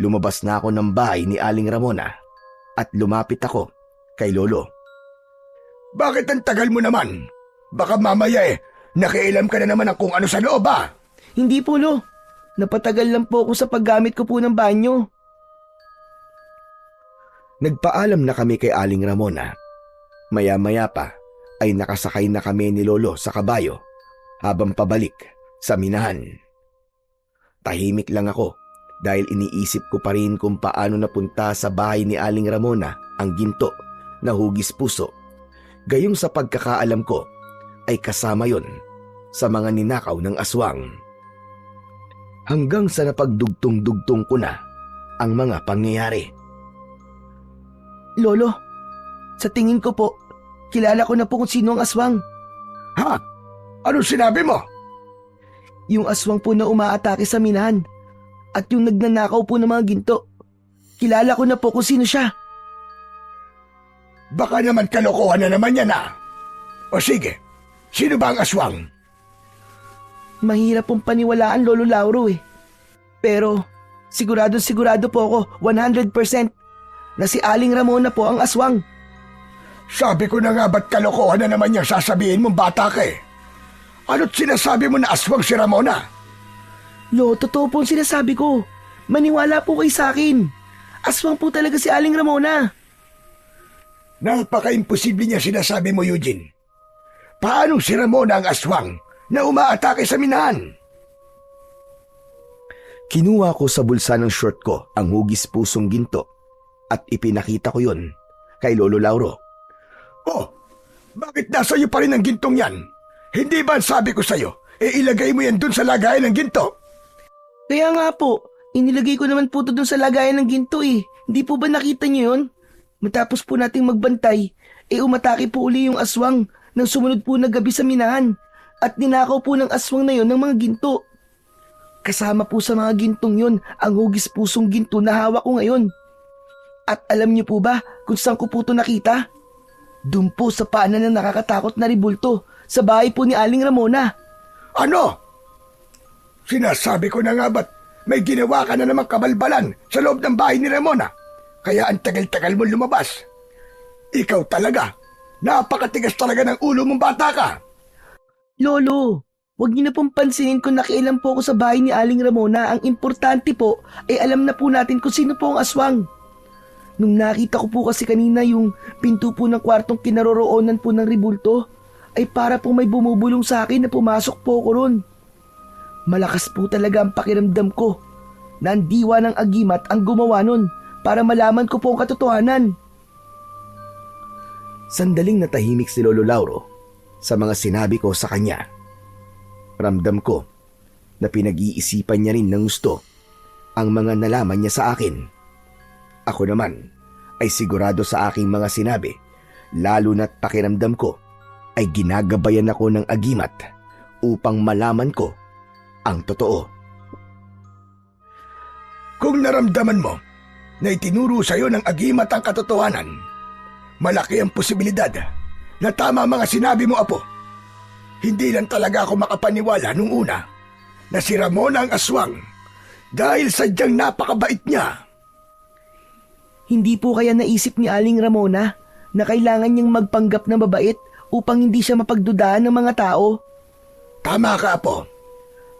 Lumabas na ako ng bahay ni Aling Ramona at lumapit ako kay Lolo. Bakit ang tagal mo naman? Baka mamaya Nakialam ka na naman ng kung ano sa loob ah. Hindi po, Lo. Napatagal lang po ako sa paggamit ko po ng banyo. Nagpaalam na kami kay Aling Ramona. Maya-maya pa ay nakasakay na kami ni Lolo sa kabayo habang pabalik sa minahan. Tahimik lang ako dahil iniisip ko pa rin kung paano napunta sa bahay ni Aling Ramona ang ginto na hugis puso. Gayong sa pagkakaalam ko ay kasama yon sa mga ninakaw ng aswang. Hanggang sa napagdugtong-dugtong ko na ang mga pangyayari. Lolo, sa tingin ko po, kilala ko na po kung sino ang aswang. Ha? Anong sinabi mo? Yung aswang po na umaatake sa minahan at yung nagnanakaw po ng mga ginto. Kilala ko na po kung sino siya. Baka naman kalokohan na naman yan ah. O sige, sino ba ang aswang? Mahirap pong paniwalaan, Lolo Lauro eh. Pero sigurado po ako 100% na si Aling Ramona po ang aswang. Sabi ko na nga ba't kalokohan na naman yung sasabihin mong bata ka eh. Ano't sinasabi mo na aswang si Ramona? Lo, totoo po ang sinasabi ko. Maniwala po kayo sa akin. Aswang po talaga si Aling Ramona. Napaka-imposible niya sinasabi mo, Eugene. Paanong si Ramona ang aswang na umaatake sa minahan? Kinuha ko sa bulsa ng short ko ang hugis pusong ginto at ipinakita ko yon kay Lolo Lauro. Oh, bakit nasa iyo pa rin ang gintong yan? Hindi ba ang sabi ko sa'yo, ilagay mo yan dun sa lagayan ng ginto? Kaya nga po, inilagay ko naman po ito dun sa lagayan ng ginto eh. Hindi po ba nakita niyo yun? Matapos po nating magbantay, umatake po uli yung aswang nang sumunod po na gabi sa minahan at ninakaw po ng aswang na yon ng mga ginto. Kasama po sa mga gintong yon ang hugis pusong ginto na hawak ko ngayon. At alam niyo po ba kung saan ko po ito nakita? Doon po sa paanan ng nakakatakot na ribulto sa bahay po ni Aling Ramona. Ano? Sinasabi ko na nga ba't may ginawa ka na namang kabalbalan sa loob ng bahay ni Ramona? Kaya ang tagal-tagal mo lumabas. Ikaw talaga, napakatigas talaga ng ulo mong bata ka. Lolo, huwag niyo na pong pansinin kung nakialam po ako sa bahay ni Aling Ramona. Ang importante po ay alam na po natin kung sino po ang aswang. Nung nakita ko po kasi kanina yung pinto po ng kwartong kinaroroonan po ng ribulto, ay para po may bumubulong sa akin na pumasok po ko ron. Malakas po talaga ang pakiramdam ko na ang diwa ng agimat ang gumawa nun para malaman ko po ang katotohanan. Sandaling natahimik si Lolo Lauro sa mga sinabi ko sa kanya. Ramdam ko na pinag-iisipan niya rin ng gusto ang mga nalaman niya sa akin. Ako naman ay sigurado sa aking mga sinabi, lalo na't pakiramdam ko ay ginagabayan ako ng agimat upang malaman ko ang totoo. Kung naramdaman mo na itinuro sa iyo ng agimat ang katotohanan, malaki ang posibilidad na tama mga sinabi mo, Apo. Hindi lang talaga ako makapaniwala nung una na si Ramona ang aswang dahil sadyang napakabait niya. Hindi po kaya naisip ni Aling Ramona na kailangan niyang magpanggap na mabait upang hindi siya mapagdudahan ng mga tao? Tama ka, Apo.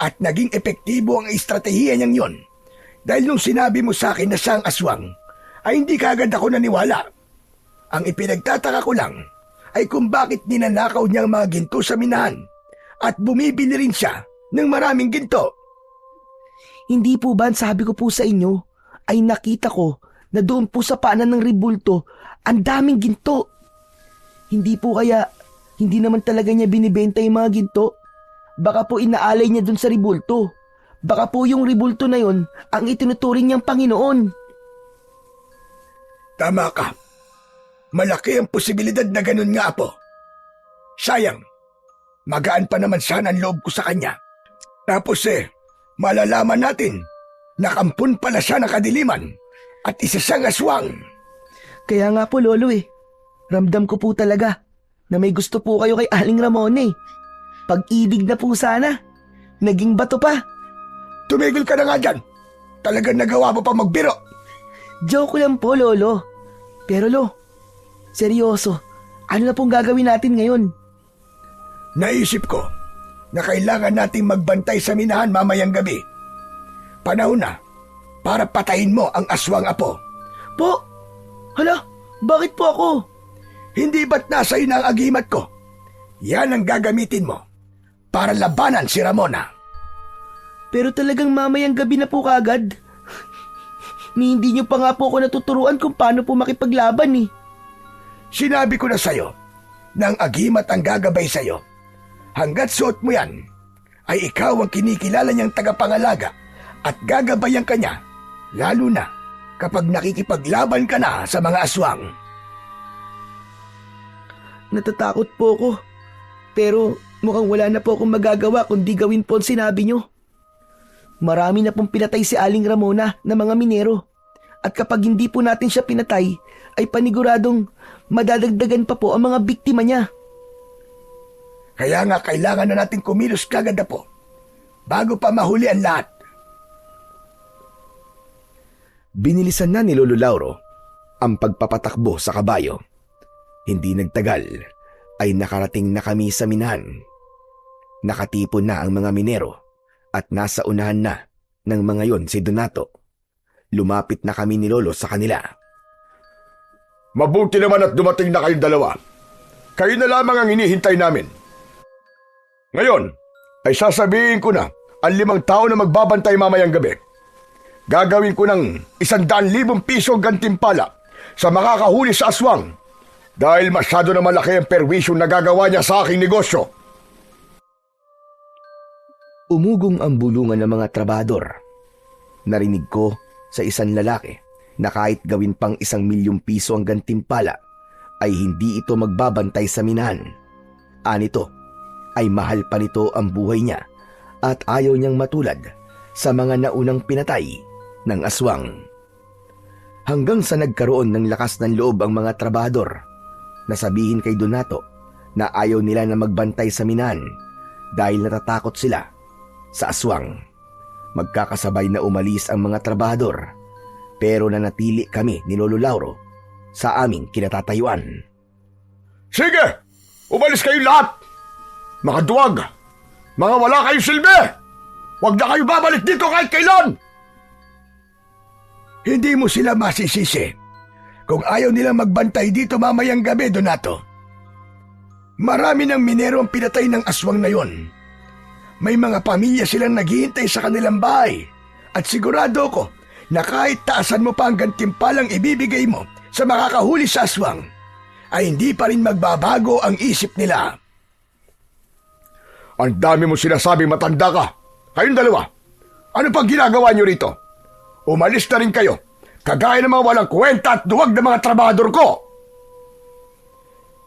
At naging epektibo ang estratehiya niyang yon. Dahil nung sinabi mo sa akin na siya ang aswang, ay hindi kaagad ako naniwala. Ang ipinagtataka ko lang ay kung bakit ninanakaw niya ang mga ginto sa minahan at bumibili rin siya ng maraming ginto. Hindi po ba sabi ko po sa inyo ay nakita ko na doon po sa paanan ng ribulto ang daming ginto. Hindi po kaya hindi naman talaga niya binibenta yung mga ginto. Baka po inaalay niya doon sa ribulto. Baka po yung ribulto na yon ang itinuturing niyang Panginoon. Tama ka. Malaki ang posibilidad na ganun nga, Apo. Sayang, magaan pa naman sana ang loob ko sa kanya. Tapos malalaman natin na kampon pala siya ng kadiliman at isa siyang aswang. Kaya nga po, Lolo ramdam ko po talaga na may gusto po kayo kay Aling Ramona Pag-ibig na po sana. Naging bato pa. Tumigil ka na nga dyan. Talagang nagawa mo pa magbiro. Joke lang po, Lolo. Pero seryoso, ano na pong gagawin natin ngayon? Naisip ko, na kailangan nating magbantay sa minahan mamayang gabi. Panahon na para patayin mo ang aswang apo. Po? Hala, bakit po ako? Hindi ba't nasa iyo na ang agimat ko? Yan ang gagamitin mo para labanan si Ramona. Pero talagang mamayang gabi na po kagad. Ni hindi niyo pa nga po ako natuturuan kung paano po makipaglaban eh. Sinabi ko na sa'yo na ang agimat ang gagabay sa'yo. Hanggat suot mo yan, ay ikaw ang kinikilala niyang tagapangalaga at gagabayan ka niya, lalo na kapag nakikipaglaban ka na sa mga aswang. Natatakot po ako. Pero mukhang wala na po akong magagawa kundi gawin po ang sinabi niyo. Marami na pong pinatay si Aling Ramona na mga minero. At kapag hindi po natin siya pinatay, ay paniguradong madadagdagan pa po ang mga biktima niya. Kaya nga kailangan na natin kumilos kagad na po, bago pa mahuli ang lahat. Binilisan na ni Lolo Lauro ang pagpapatakbo sa kabayo. Hindi nagtagal ay nakarating na kami sa minahan. Nakatipon na ang mga minero at nasa unahan na ng mga yon si Donato. Lumapit na kami ni Lolo sa kanila. Mabuti naman at dumating na kayong dalawa. Kayo na lamang ang hinihintay namin. Ngayon, ay sasabihin ko na ang 5 tao na magbabantay mamayang gabi. Gagawin ko ng 100,000 piso gantimpala sa makakahuli sa aswang dahil masyado na malaki ang perwisyo na gagawa niya sa aking negosyo. Umugong ang bulungan ng mga trabador. Narinig ko sa isang lalaki na kahit gawin pang 1,000,000 piso ang gantimpala ay hindi ito magbabantay sa minahan. Anito ay mahal pa nito ang buhay niya at ayaw niyang matulad sa mga naunang pinatay ng aswang. Hanggang sa nagkaroon ng lakas ng loob ang mga trabador na sabihin kay Donato na ayaw nila na magbantay sa minahan dahil natatakot sila sa aswang. Magkakasabay na umalis ang mga trabador pero nanatili kami ni Lolo Lauro sa aming kinatatayuan. Sige! Umalis kayo lahat! Mga duwag! Mga wala kayong silbi! Huwag na kayo babalik dito kahit kailan! Hindi mo sila masisisi kung ayaw nilang magbantay dito mamayang gabi, Donato. Marami ng minero ang pinatay ng aswang na yon. May mga pamilya silang naghihintay sa kanilang bahay at sigurado ko na kahit taasan mo pa ang gantimpalang ibibigay mo sa makakahuli sa aswang, ay hindi pa rin magbabago ang isip nila. Ang dami mo sinasabing matanda ka. Kayong dalawa, ano pang ginagawa niyo rito? Umalis na rin kayo, kagaya ng mga walang kwenta at duwag na mga trabador ko.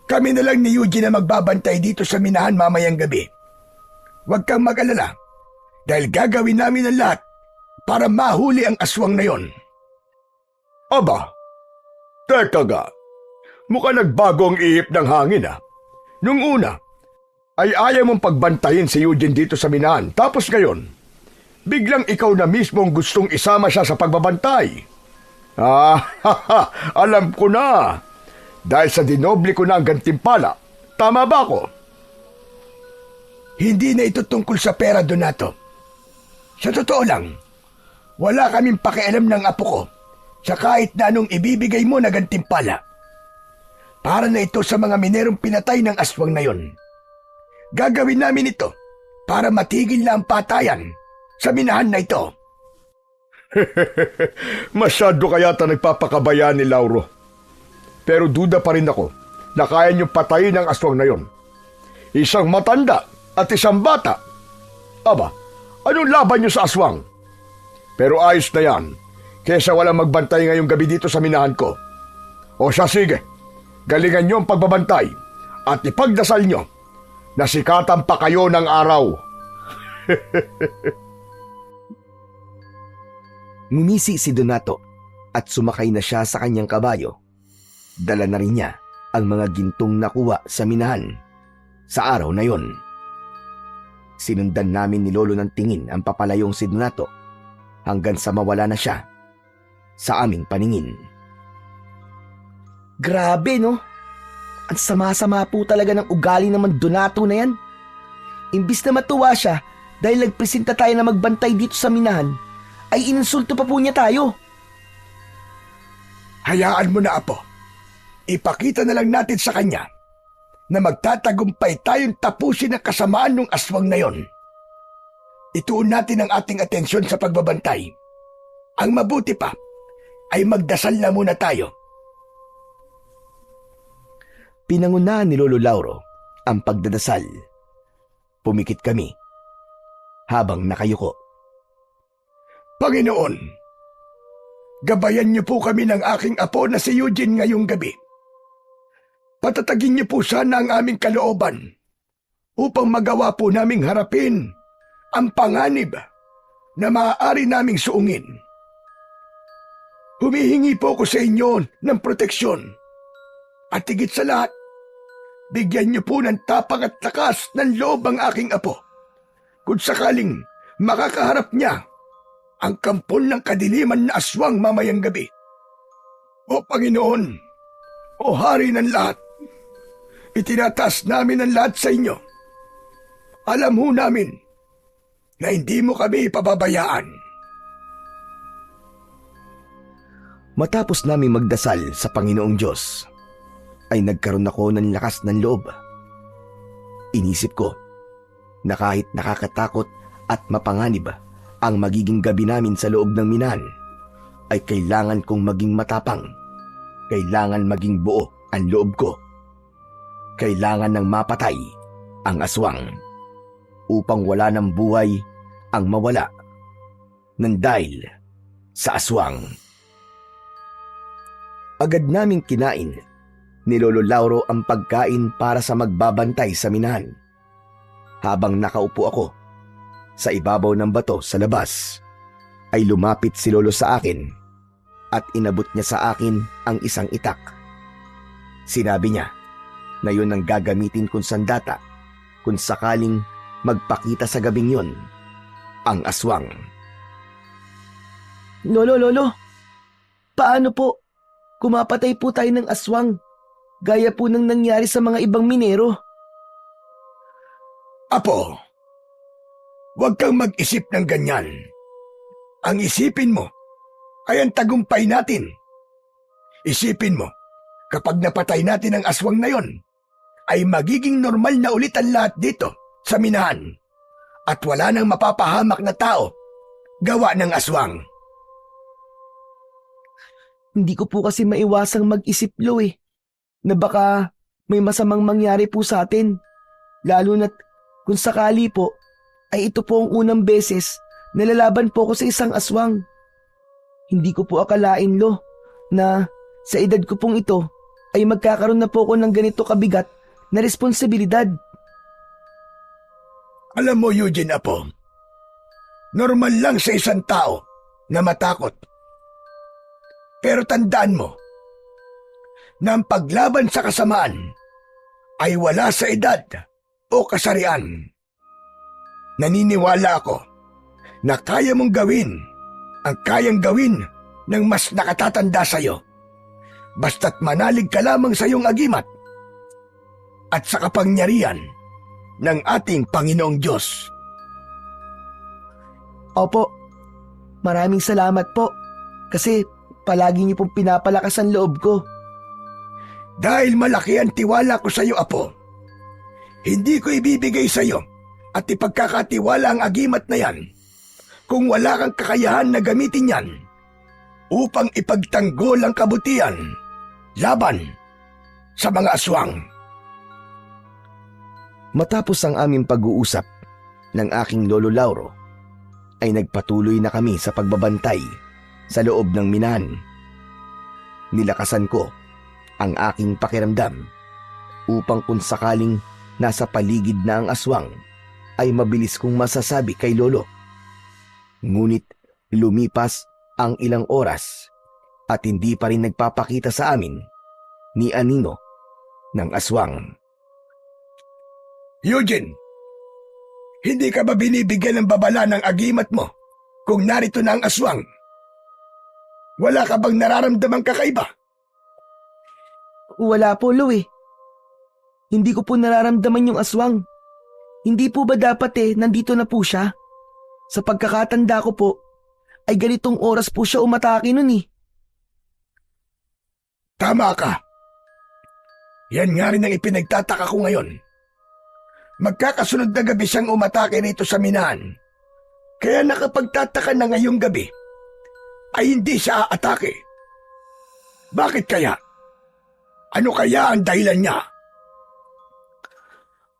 Kami na lang ni Eugene na magbabantay dito sa minahan mamayang gabi. Huwag kang mag-alala, dahil gagawin namin ang lahat para mahuli ang aswang na yon. Aba, teka ga, mukhang nagbago ang ihip ng hangin ah. Nung una, ay ayaw mong pagbantayin si Eugene dito sa minahan, tapos ngayon, biglang ikaw na mismo ang gustong isama siya sa pagbabantay. Alam ko na. Dahil sa dinoble ko na ang gantimpala, tama ba ako? Hindi na ito tungkol sa pera, Donato. Sa totoo lang, wala kaming pakialam ng apo ko sa kahit na anong ibibigay mo na gantimpala. Para na ito sa mga minerong pinatay ng aswang na yon. Gagawin namin ito para matigil na ang patayan sa minahan na ito. Masyado kayata nagpapakabaya ni Lauro. Pero duda pa rin ako na kaya niyong patayin ang aswang na yon. Isang matanda at isang bata. Aba, anong laban niyo sa aswang? Pero ayos na yan, kesa walang magbantay ngayong gabi dito sa minahan ko. O siya sige, galingan niyo ang pagbabantay at ipagdasal niyo na sikatan pa kayo ng araw. Ngumisi si Donato at sumakay na siya sa kanyang kabayo. Dala na rin niya ang mga gintong nakuha sa minahan sa araw na yon. Sinundan namin ni Lolo ng tingin ang papalayong si Donato hanggang sa mawala na siya sa aming paningin. Grabe no? Ang sama-sama po talaga ng ugali naman Donato na yan. Imbis na matuwa siya dahil nagpresenta tayo na magbantay dito sa minahan, ay ininsulto pa po niya tayo. Hayaan mo na, Apo. Ipakita na lang natin sa kanya na magtatagumpay tayong tapusin ang kasamaan ng aswang na yon. Ituon natin ang ating atensyon sa pagbabantay. Ang mabuti pa ay magdasal na muna tayo. Pinangunahan ni Lolo Lauro ang pagdadasal. Pumikit kami habang nakayuko. Panginoon, gabayan niyo po kami ng aking apo na si Eugene ngayong gabi. Patatagin niyo po sana ang aming kalooban upang magawa po naming harapin ang panganib na maaari naming suungin. Humihingi po ko sa inyo ng proteksyon at higit sa lahat, bigyan niyo po ng tapang at lakas ng loob ang aking apo kung sakaling makakaharap niya ang kampon ng kadiliman na aswang mamayang gabi. O Panginoon, o Hari ng lahat, itinataas namin ang lahat sa inyo. Alam ho namin na hindi mo kami pababayaan. Matapos namin magdasal sa Panginoong Diyos, ay nagkaroon ako ng lakas ng loob. Inisip ko na kahit nakakatakot at mapanganib ang magiging gabi namin sa loob ng minahan, ay kailangan kong maging matapang. Kailangan maging buo ang loob ko. Kailangan ng mapatay ang aswang upang wala ng buhay ang mawala ng dahil sa aswang. Agad naming kinain ni Lolo Lauro ang pagkain para sa magbabantay sa minahan. Habang nakaupo ako sa ibabaw ng bato sa labas, ay lumapit si Lolo sa akin at inabot niya sa akin ang isang itak. Sinabi niya na yun ang gagamitin kong sandata kung sakaling magpakita sa gabing yun ang aswang. Lolo, paano po? Kumapatay po tayo ng aswang, gaya po ng nangyari sa mga ibang minero. Apo, huwag kang mag-isip ng ganyan. Ang isipin mo ay ang tagumpay natin. Isipin mo, kapag napatay natin ang aswang na yon, ay magiging normal na ulit ang lahat dito sa minahan at wala nang mapapahamak na tao gawa ng aswang. Hindi ko po kasi maiwasang mag-isip, Lo, na baka may masamang mangyari po sa atin. Lalo na't kung sakali po, ay ito po ang unang beses na lalaban po ko sa isang aswang. Hindi ko po akalain, Lo, na sa edad ko pong ito ay magkakaroon na po ko ng ganito kabigat na responsibilidad. Alam mo, Eugene, Apo, normal lang sa isang tao na matakot. Pero tandaan mo na ang paglaban sa kasamaan ay wala sa edad o kasarian. Naniniwala ako na kaya mong gawin ang kayang gawin ng mas nakatatanda sa iyo, basta't manalig ka lamang sa iyong agimat at sa kapangyarihan ng ating Panginoong Diyos. Opo, maraming salamat po kasi palagi niyo pong pinapalakas ang loob ko. Dahil malaki ang tiwala ko sa iyo, Apo, hindi ko ibibigay sa iyo at ipagkakatiwala ang agimat na yan kung wala kang kakayahan na gamitin yan upang ipagtanggol ang kabutihan laban sa mga aswang. Matapos ang aming pag-uusap ng aking Lolo Lauro, ay nagpatuloy na kami sa pagbabantay sa loob ng minahan. Nilakasan ko ang aking pakiramdam upang kung sakaling nasa paligid na ang aswang, ay mabilis kong masasabi kay Lolo. Ngunit lumipas ang ilang oras at hindi pa rin nagpapakita sa amin ni anino ng aswang. Eugene, hindi ka ba binibigyan ng babala ng agimat mo kung narito na ang aswang? Wala ka bang nararamdamang kakaiba? Wala po, Lo. Hindi ko po nararamdaman yung aswang. Hindi po ba dapat nandito na po siya? Sa pagkakatanda ko po, ay ganitong oras po siya umatake nun eh. Tama ka. Yan nga rin ang ipinagtataka ko ngayon. Magkakasunod na gabi siyang umatake rito sa minahan. Kaya nakapagtataka na ngayong gabi ay hindi siya aatake. Bakit kaya? Ano kaya ang dahilan niya?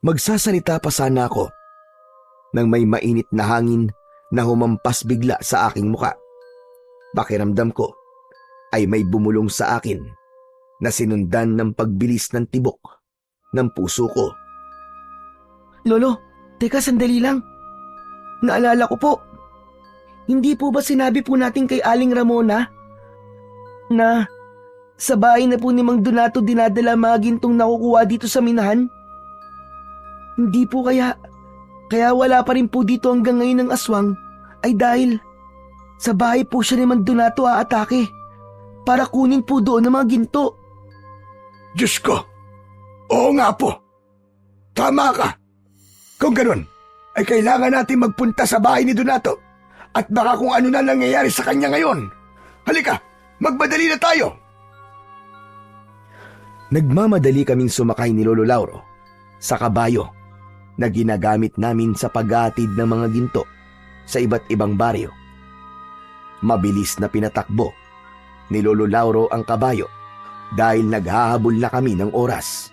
Magsasalita pa sana ako nang may mainit na hangin na humampas bigla sa aking muka. Pakiramdam ko ay may bumulong sa akin na sinundan ng pagbilis ng tibok ng puso ko. Lolo, teka sandali lang. Naalala ko po. Hindi po ba sinabi po natin kay Aling Ramona na sa bahay na po ni Mang Donato dinadala mga gintong nakukuha dito sa minahan? Hindi po kaya wala pa rin po dito hanggang ngayon ng aswang ay dahil sa bahay po siya ni Mang Donato aatake para kunin po doon ng mga ginto. Diyos ko! Oo nga po! Tama ka! Kung ganun, ay kailangan natin magpunta sa bahay ni Donato at baka kung ano na nangyayari sa kanya ngayon. Halika, magmadali na tayo! Nagmamadali kaming sumakay ni Lolo Lauro sa kabayo na ginagamit namin sa paghatid ng mga ginto sa iba't ibang baryo. Mabilis na pinatakbo ni Lolo Lauro ang kabayo dahil naghahabol na kami ng oras.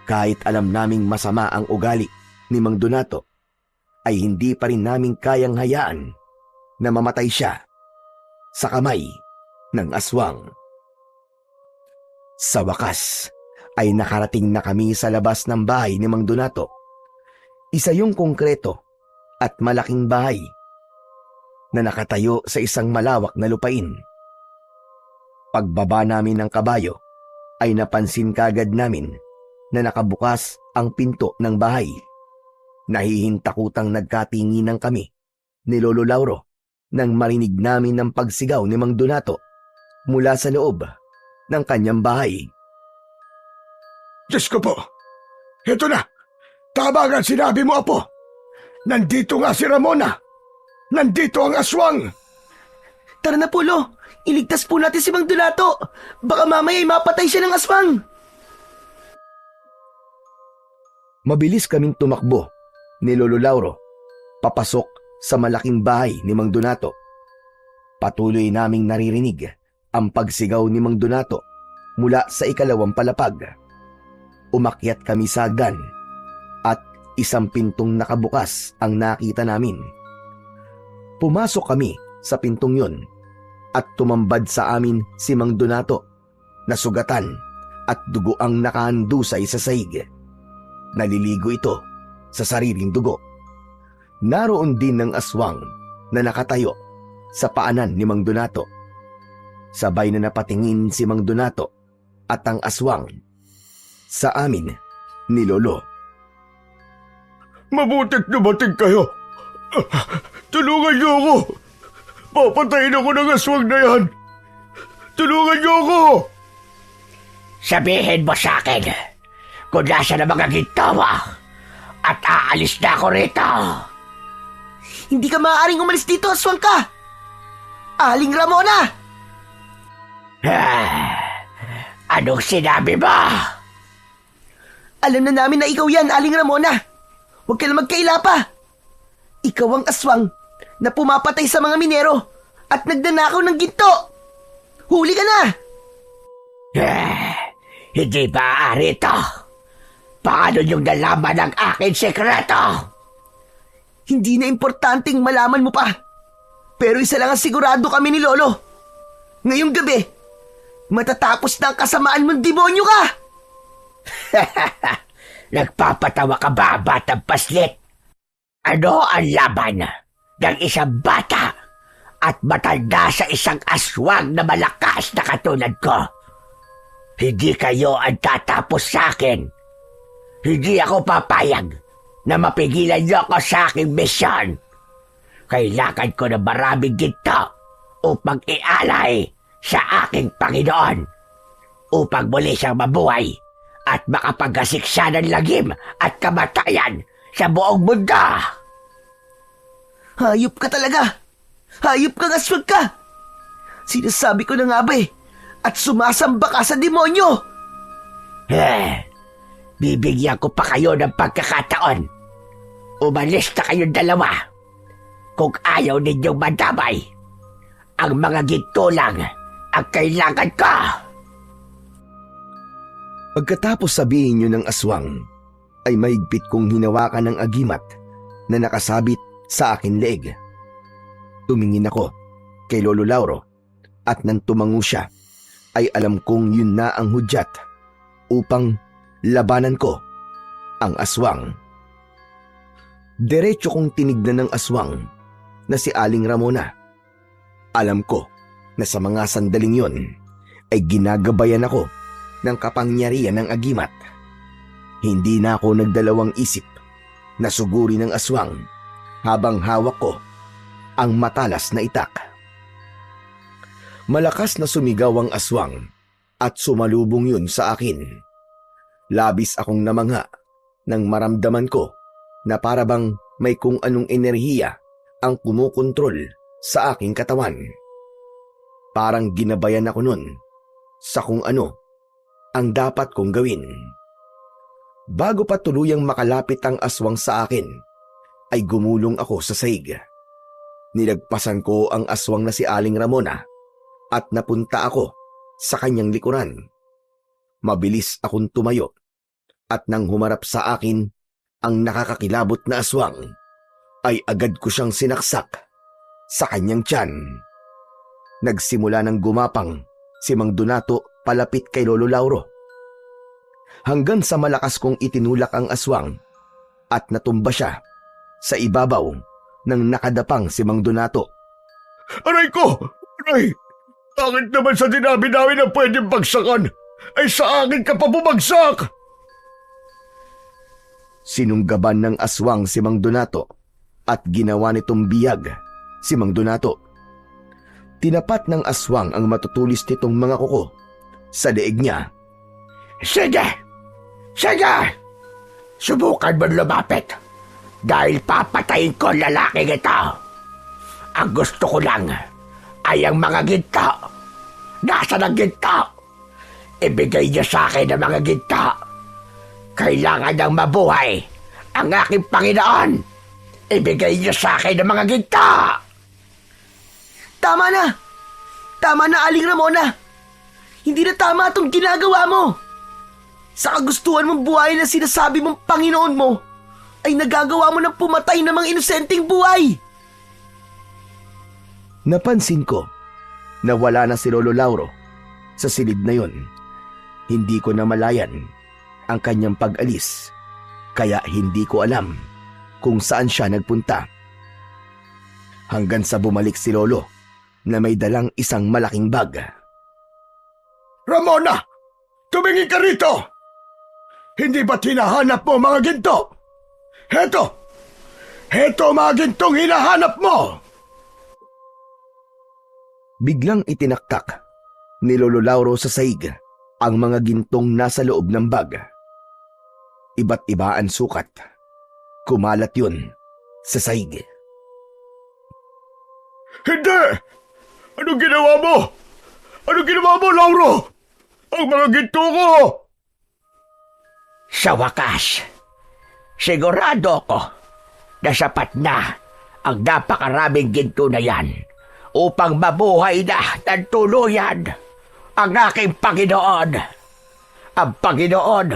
Kahit alam naming masama ang ugali ni Mang Donato, ay hindi pa rin namin kayang hayaan na mamatay siya sa kamay ng aswang. Sa wakas, ay nakarating na kami sa labas ng bahay ni Mang Donato. Isa yung konkreto at malaking bahay na nakatayo sa isang malawak na lupain. Pagbaba namin ng kabayo, ay napansin kagad namin na nakabukas ang pinto ng bahay. Nahihintakutang nagkatinginan kami ni Lolo Lauro nang marinig namin ng pagsigaw ni Mang Donato mula sa loob ng kanyang bahay. Diyos ko po! Ito na! Tama nga sinabi mo, Apo! Nandito nga si Ramona! Nandito ang aswang! Tara na po, Lo! Iligtas po natin si Mang Donato! Baka mamaya ay mapatay siya ng aswang! Mabilis kaming tumakbo ni Lolo Lauro papasok sa malaking bahay ni Mang Donato. Patuloy naming naririnig ang pagsigaw ni Mang Donato mula sa ikalawang palapag. Umakyat kami sa hagdan at isang pintong nakabukas ang nakita namin. Pumasok kami sa pintong yun at tumambad sa amin si Mang Donato na sugatan at dugo ang nakahandusay sa sahig. Naliligo ito sa sariling dugo. Naroon din ng aswang na nakatayo sa paanan ni Mang Donato. Sabay na napatingin si Mang Donato at ang aswang sa amin ni Lolo. Mabuti't dumating kayo! Tulungan niyo ako! Papatayin ako ng aswang na yan! Tulungan niyo ako! Sabihin mo sa akin kung nasa na mga ginto mo at aalis na ako rito. Hindi ka maaaring umalis dito, aswang ka! Aling Ramona! Anong sinabi mo? Alam na namin na ikaw yan, Aling Ramona. Huwag ka na magkaila pa. Ikaw ang aswang na pumapatay sa mga minero at nagdanakaw ng ginto. Huli ka na! Hindi maaari ito. Paano niyong nalaman ang aking sekreto? Hindi na importanteng malaman mo pa. Pero isa lang ang sigurado kami ni Lolo. Ngayong gabi, matatapos na ang kasamaan mong demonyo ka! Nagpapatawa ka ba, batang paslit? Ano ang laban ng isang bata at matanda sa isang aswang na malakas na katulad ko? Hindi kayo ang tatapos sa akin. Hindi ako papayag na mapigilan niyo ako sa aking misyon. Kailangan ko ng maraming ginto upang ialay sa aking Panginoon, upang muli siyang mabuhay at makapagkasiksa ng lagim at kamatayan sa buong mundo. Hayop ka talaga! Hayop kang aswang ka! Sinasabi ko na nga ba at sumasamba ka sa demonyo! Bibigyan ko pa kayo ng pagkakataon. Umalis na kayong dalawa. Kung ayaw ninyong madamay, ang mga ginto lang ang kailangan ko. Pagkatapos sabihin niyo ng aswang, ay mahigpit kong hinawakan ng agimat na nakasabit sa akin leeg. Tumingin ako kay Lolo Lauro at nang tumango siya, ay alam kong yun na ang hudyat upang labanan ko ang aswang. Diretso kong tinignan ng aswang na si Aling Ramona. Alam ko na sa mga sandaling yon ay ginagabayan ako ng kapangyarihan ng agimat. Hindi na ako nagdalawang isip na suguri ng aswang habang hawak ko ang matalas na itak. Malakas na sumigaw ang aswang at sumalubong yun sa akin. Labis akong namangha nang maramdaman ko na parabang may kung anong enerhiya ang kumukontrol sa aking katawan. Parang ginabayan ako nun sa kung ano ang dapat kong gawin. Bago pa tuluyang makalapit ang aswang sa akin, ay gumulong ako sa sahig. Nilagpasan ko ang aswang na si Aling Ramona at napunta ako sa kanyang likuran. Mabilis akong tumayo at nang humarap sa akin ang nakakakilabot na aswang, ay agad ko siyang sinaksak sa kanyang tiyan. Nagsimula ng gumapang si Mang Donato palapit kay Lolo Lauro. Hanggang sa malakas kong itinulak ang aswang at natumba siya sa ibabaw ng nakadapang si Mang Donato. Aray ko! Aray! Bakit naman sa dinabi namin na pwedeng bagsakan, ay sa akin ka pa bumagsak? Sinunggaban ng aswang si Mang Donato at ginawa nitong biyag si Mang Donato. Tinapat ng aswang ang matutulis nitong mga kuko sa leeg niya. Sige! Sige! Subukan mo lumapit dahil papatayin ko ang lalaking ito. Ang gusto ko lang ay ang mga ginto. Nasaan ang ginto? Ibigay niyo sa akin ang mga ginto. Kailangan niyang mabuhay ang aking Panginoon. Ibigay niyo sa akin ang mga ginto. Tama na! Tama na, Aling Ramona! Hindi na tama itong ginagawa mo! Sa kagustuhan mong buhay na sinasabi mong Panginoon mo, ay nagagawa mo ng pumatay ng mga inosenteng buhay! Napansin ko na wala na si Lolo Lauro sa silid na yon. Hindi ko na malayan ang kanyang pag-alis, kaya hindi ko alam kung saan siya nagpunta. Hanggang sa bumalik si Lolo na may dalang isang malaking bag. Ramona! Tumingin ka rito! Hindi ba't hinahanap mo mga ginto? Heto! Heto mga gintong hinahanap mo! Biglang itinaktak ni Lolo Lauro sa sahig ang mga gintong nasa loob ng bag. Iba't iba ang sukat. Kumalat yun sa sahig. Hindi! Anong ginawa mo? Anong ginawa mo, Lauro? Ang mga ginto ko! Sa wakas, sigurado ako na sapat na ang napakaraming ginto na yan upang mabuhay na ng tuluyan ang aking Panginoon, ang Panginoon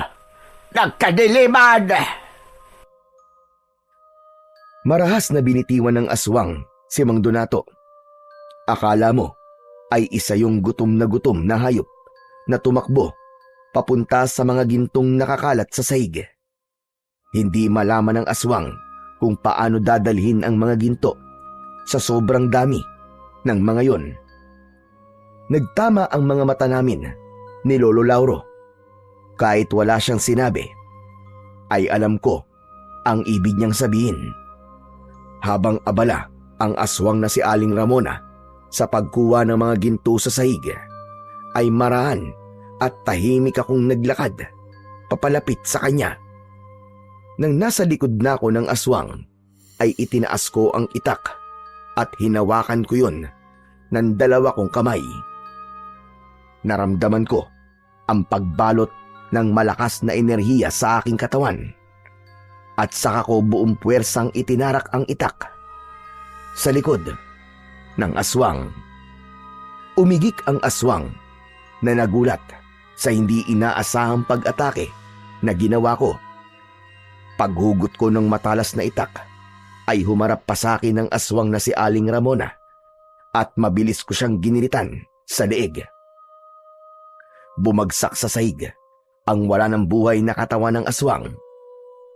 ng kadiliman. Marahas na binitiwan ng aswang si Mang Donato. Akala mo ay isa yung gutom na hayop na tumakbo papunta sa mga gintong nakakalat sa sahig. Hindi malaman ng aswang kung paano dadalhin ang mga ginto sa sobrang dami ng mga yon. Nagtama ang mga mata namin ni Lolo Lauro. Kahit wala siyang sinabi, ay alam ko ang ibig niyang sabihin. Habang abala ang aswang na si Aling Ramona sa pagkuha ng mga ginto sa sahig, ay maraan at tahimik akong naglakad papalapit sa kanya. Nang nasa likod na ako ng aswang, ay itinaas ko ang itak at hinawakan ko yun ng dalawa kong kamay. Naramdaman ko ang pagbalot ng malakas na enerhiya sa aking katawan at saka ko buong puwersang itinarak ang itak sa likod ng aswang. Umigik ang aswang na nagulat sa hindi inaasahang pag-atake na ginawa ko. Paghugot ko ng matalas na itak ay humarap pa sa akin ng aswang na si Aling Ramona at mabilis ko siyang giniritan sa leeg. Bumagsak sa sahig ang wala ng buhay na katawan ng aswang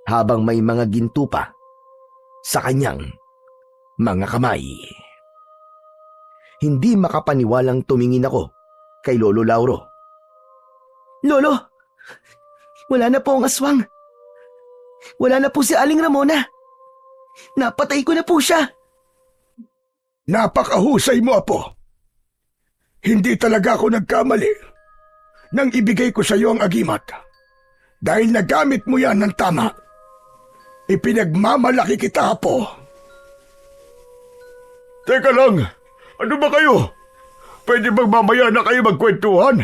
habang may mga ginto pa sa kanyang mga kamay. Hindi makapaniwalang tumingin ako kay Lolo Lauro. Lolo, wala na po ang aswang. Wala na po si Aling Ramona. Napatay ko na po siya. Napakahusay mo, Apo. Hindi talaga ako nagkamali nang ibigay ko sa iyo ang agimat. Dahil nagamit mo yan ng tama. Ipinagmamalaki kita, Apo. Teka lang, ano ba kayo? Pwede bang mamaya na kayo magkwentuhan?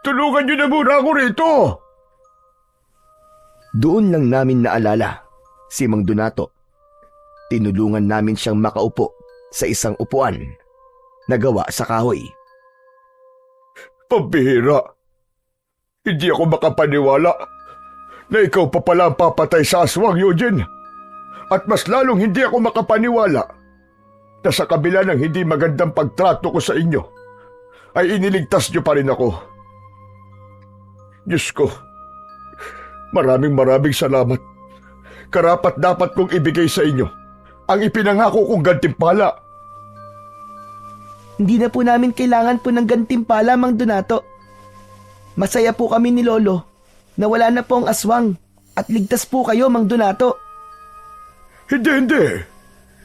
Tulungan niyo na muna ako rito. Doon lang namin naalala si Mang Donato. Tinulungan namin siyang makaupo sa isang upuan na gawa sa kahoy. Pambihira. Hindi ako makapaniwala na ikaw pa pala ang papatay sa aswang, Eugene. At mas lalong hindi ako makapaniwala na sa kabila ng hindi magandang pagtrato ko sa inyo, ay iniligtas niyo pa rin ako. Diyos ko, maraming salamat. Karapat dapat kong ibigay sa inyo ang ipinangako kong gantimpala. Hindi na po namin kailangan po ng gantimpala, Mang Donato. Masaya po kami ni Lolo na wala na po ang aswang at ligtas po kayo, Mang Donato. Hindi.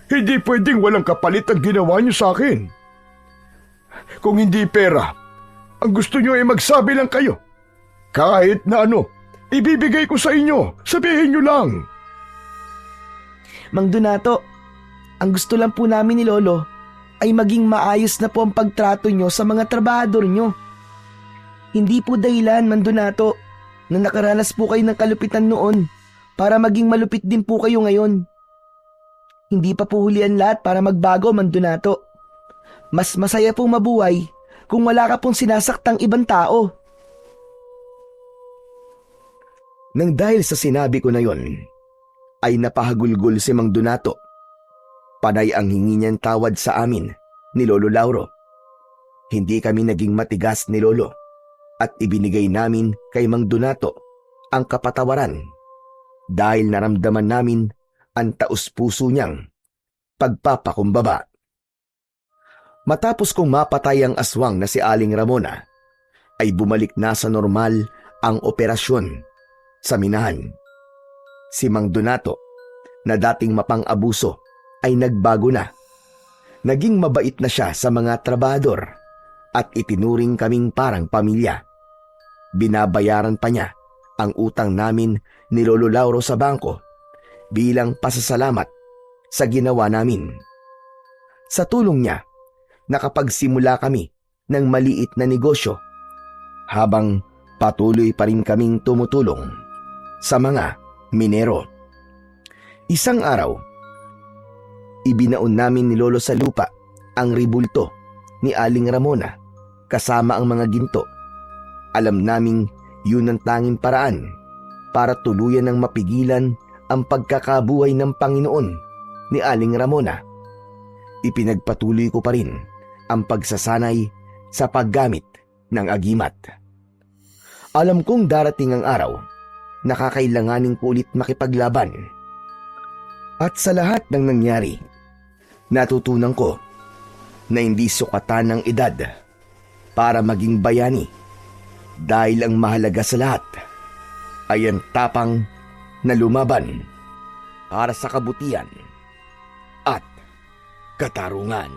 Hindi pwedeng walang kapalit ang ginawa niyo sa akin. Kung hindi pera, ang gusto niyo ay magsabi lang kayo. Kahit na ano, ibibigay ko sa inyo. Sabihin niyo lang. Mang Donato, ang gusto lang po namin ni Lolo ay maging maayos na po ang pagtrato nyo sa mga trabahador nyo. Hindi po dahilan, Mang Donato, na nakaranas po kayo ng kalupitan noon para maging malupit din po kayo ngayon. Hindi pa po hulian lahat para magbago, Mang Donato. Mas masaya pong mabuhay kung wala ka pong sinasaktang ibang tao. Nang dahil sa sinabi ko na yon, ay napahagulgol si Mang Donato. Panay ang hingi niyang tawad sa amin ni Lolo Lauro. Hindi kami naging matigas ni Lolo at ibinigay namin kay Mang Donato ang kapatawaran dahil naramdaman namin ang taus-puso niyang pagpapakumbaba. Matapos kong mapatay ang aswang na si Aling Ramona, ay bumalik na sa normal ang operasyon sa minahan. Si Mang Donato, na dating mapang-abuso, ay nagbago na. Naging mabait na siya sa mga trabahador at itinuring kaming parang pamilya. Binabayaran pa niya ang utang namin ni Lolo Lauro sa bangko bilang pasasalamat sa ginawa namin. Sa tulong niya, nakapagsimula kami ng maliit na negosyo habang patuloy pa rin kaming tumutulong sa mga minero. Isang araw, ibinaon namin ni Lolo sa lupa ang ribulto ni Aling Ramona kasama ang mga ginto. Alam naming yun ang tanging paraan para tuluyan ng mapigilan ang pagkakabuhay ng Panginoon ni Aling Ramona. Ipinagpatuloy ko pa rin ang pagsasanay sa paggamit ng agimat. Alam kong darating ang araw na kakailanganin ko ulit makipaglaban. At sa lahat ng nangyari, natutunan ko na hindi sukatan ng edad para maging bayani dahil ang mahalaga sa lahat ay ang tapang na lumaban para sa kabutihan at katarungan.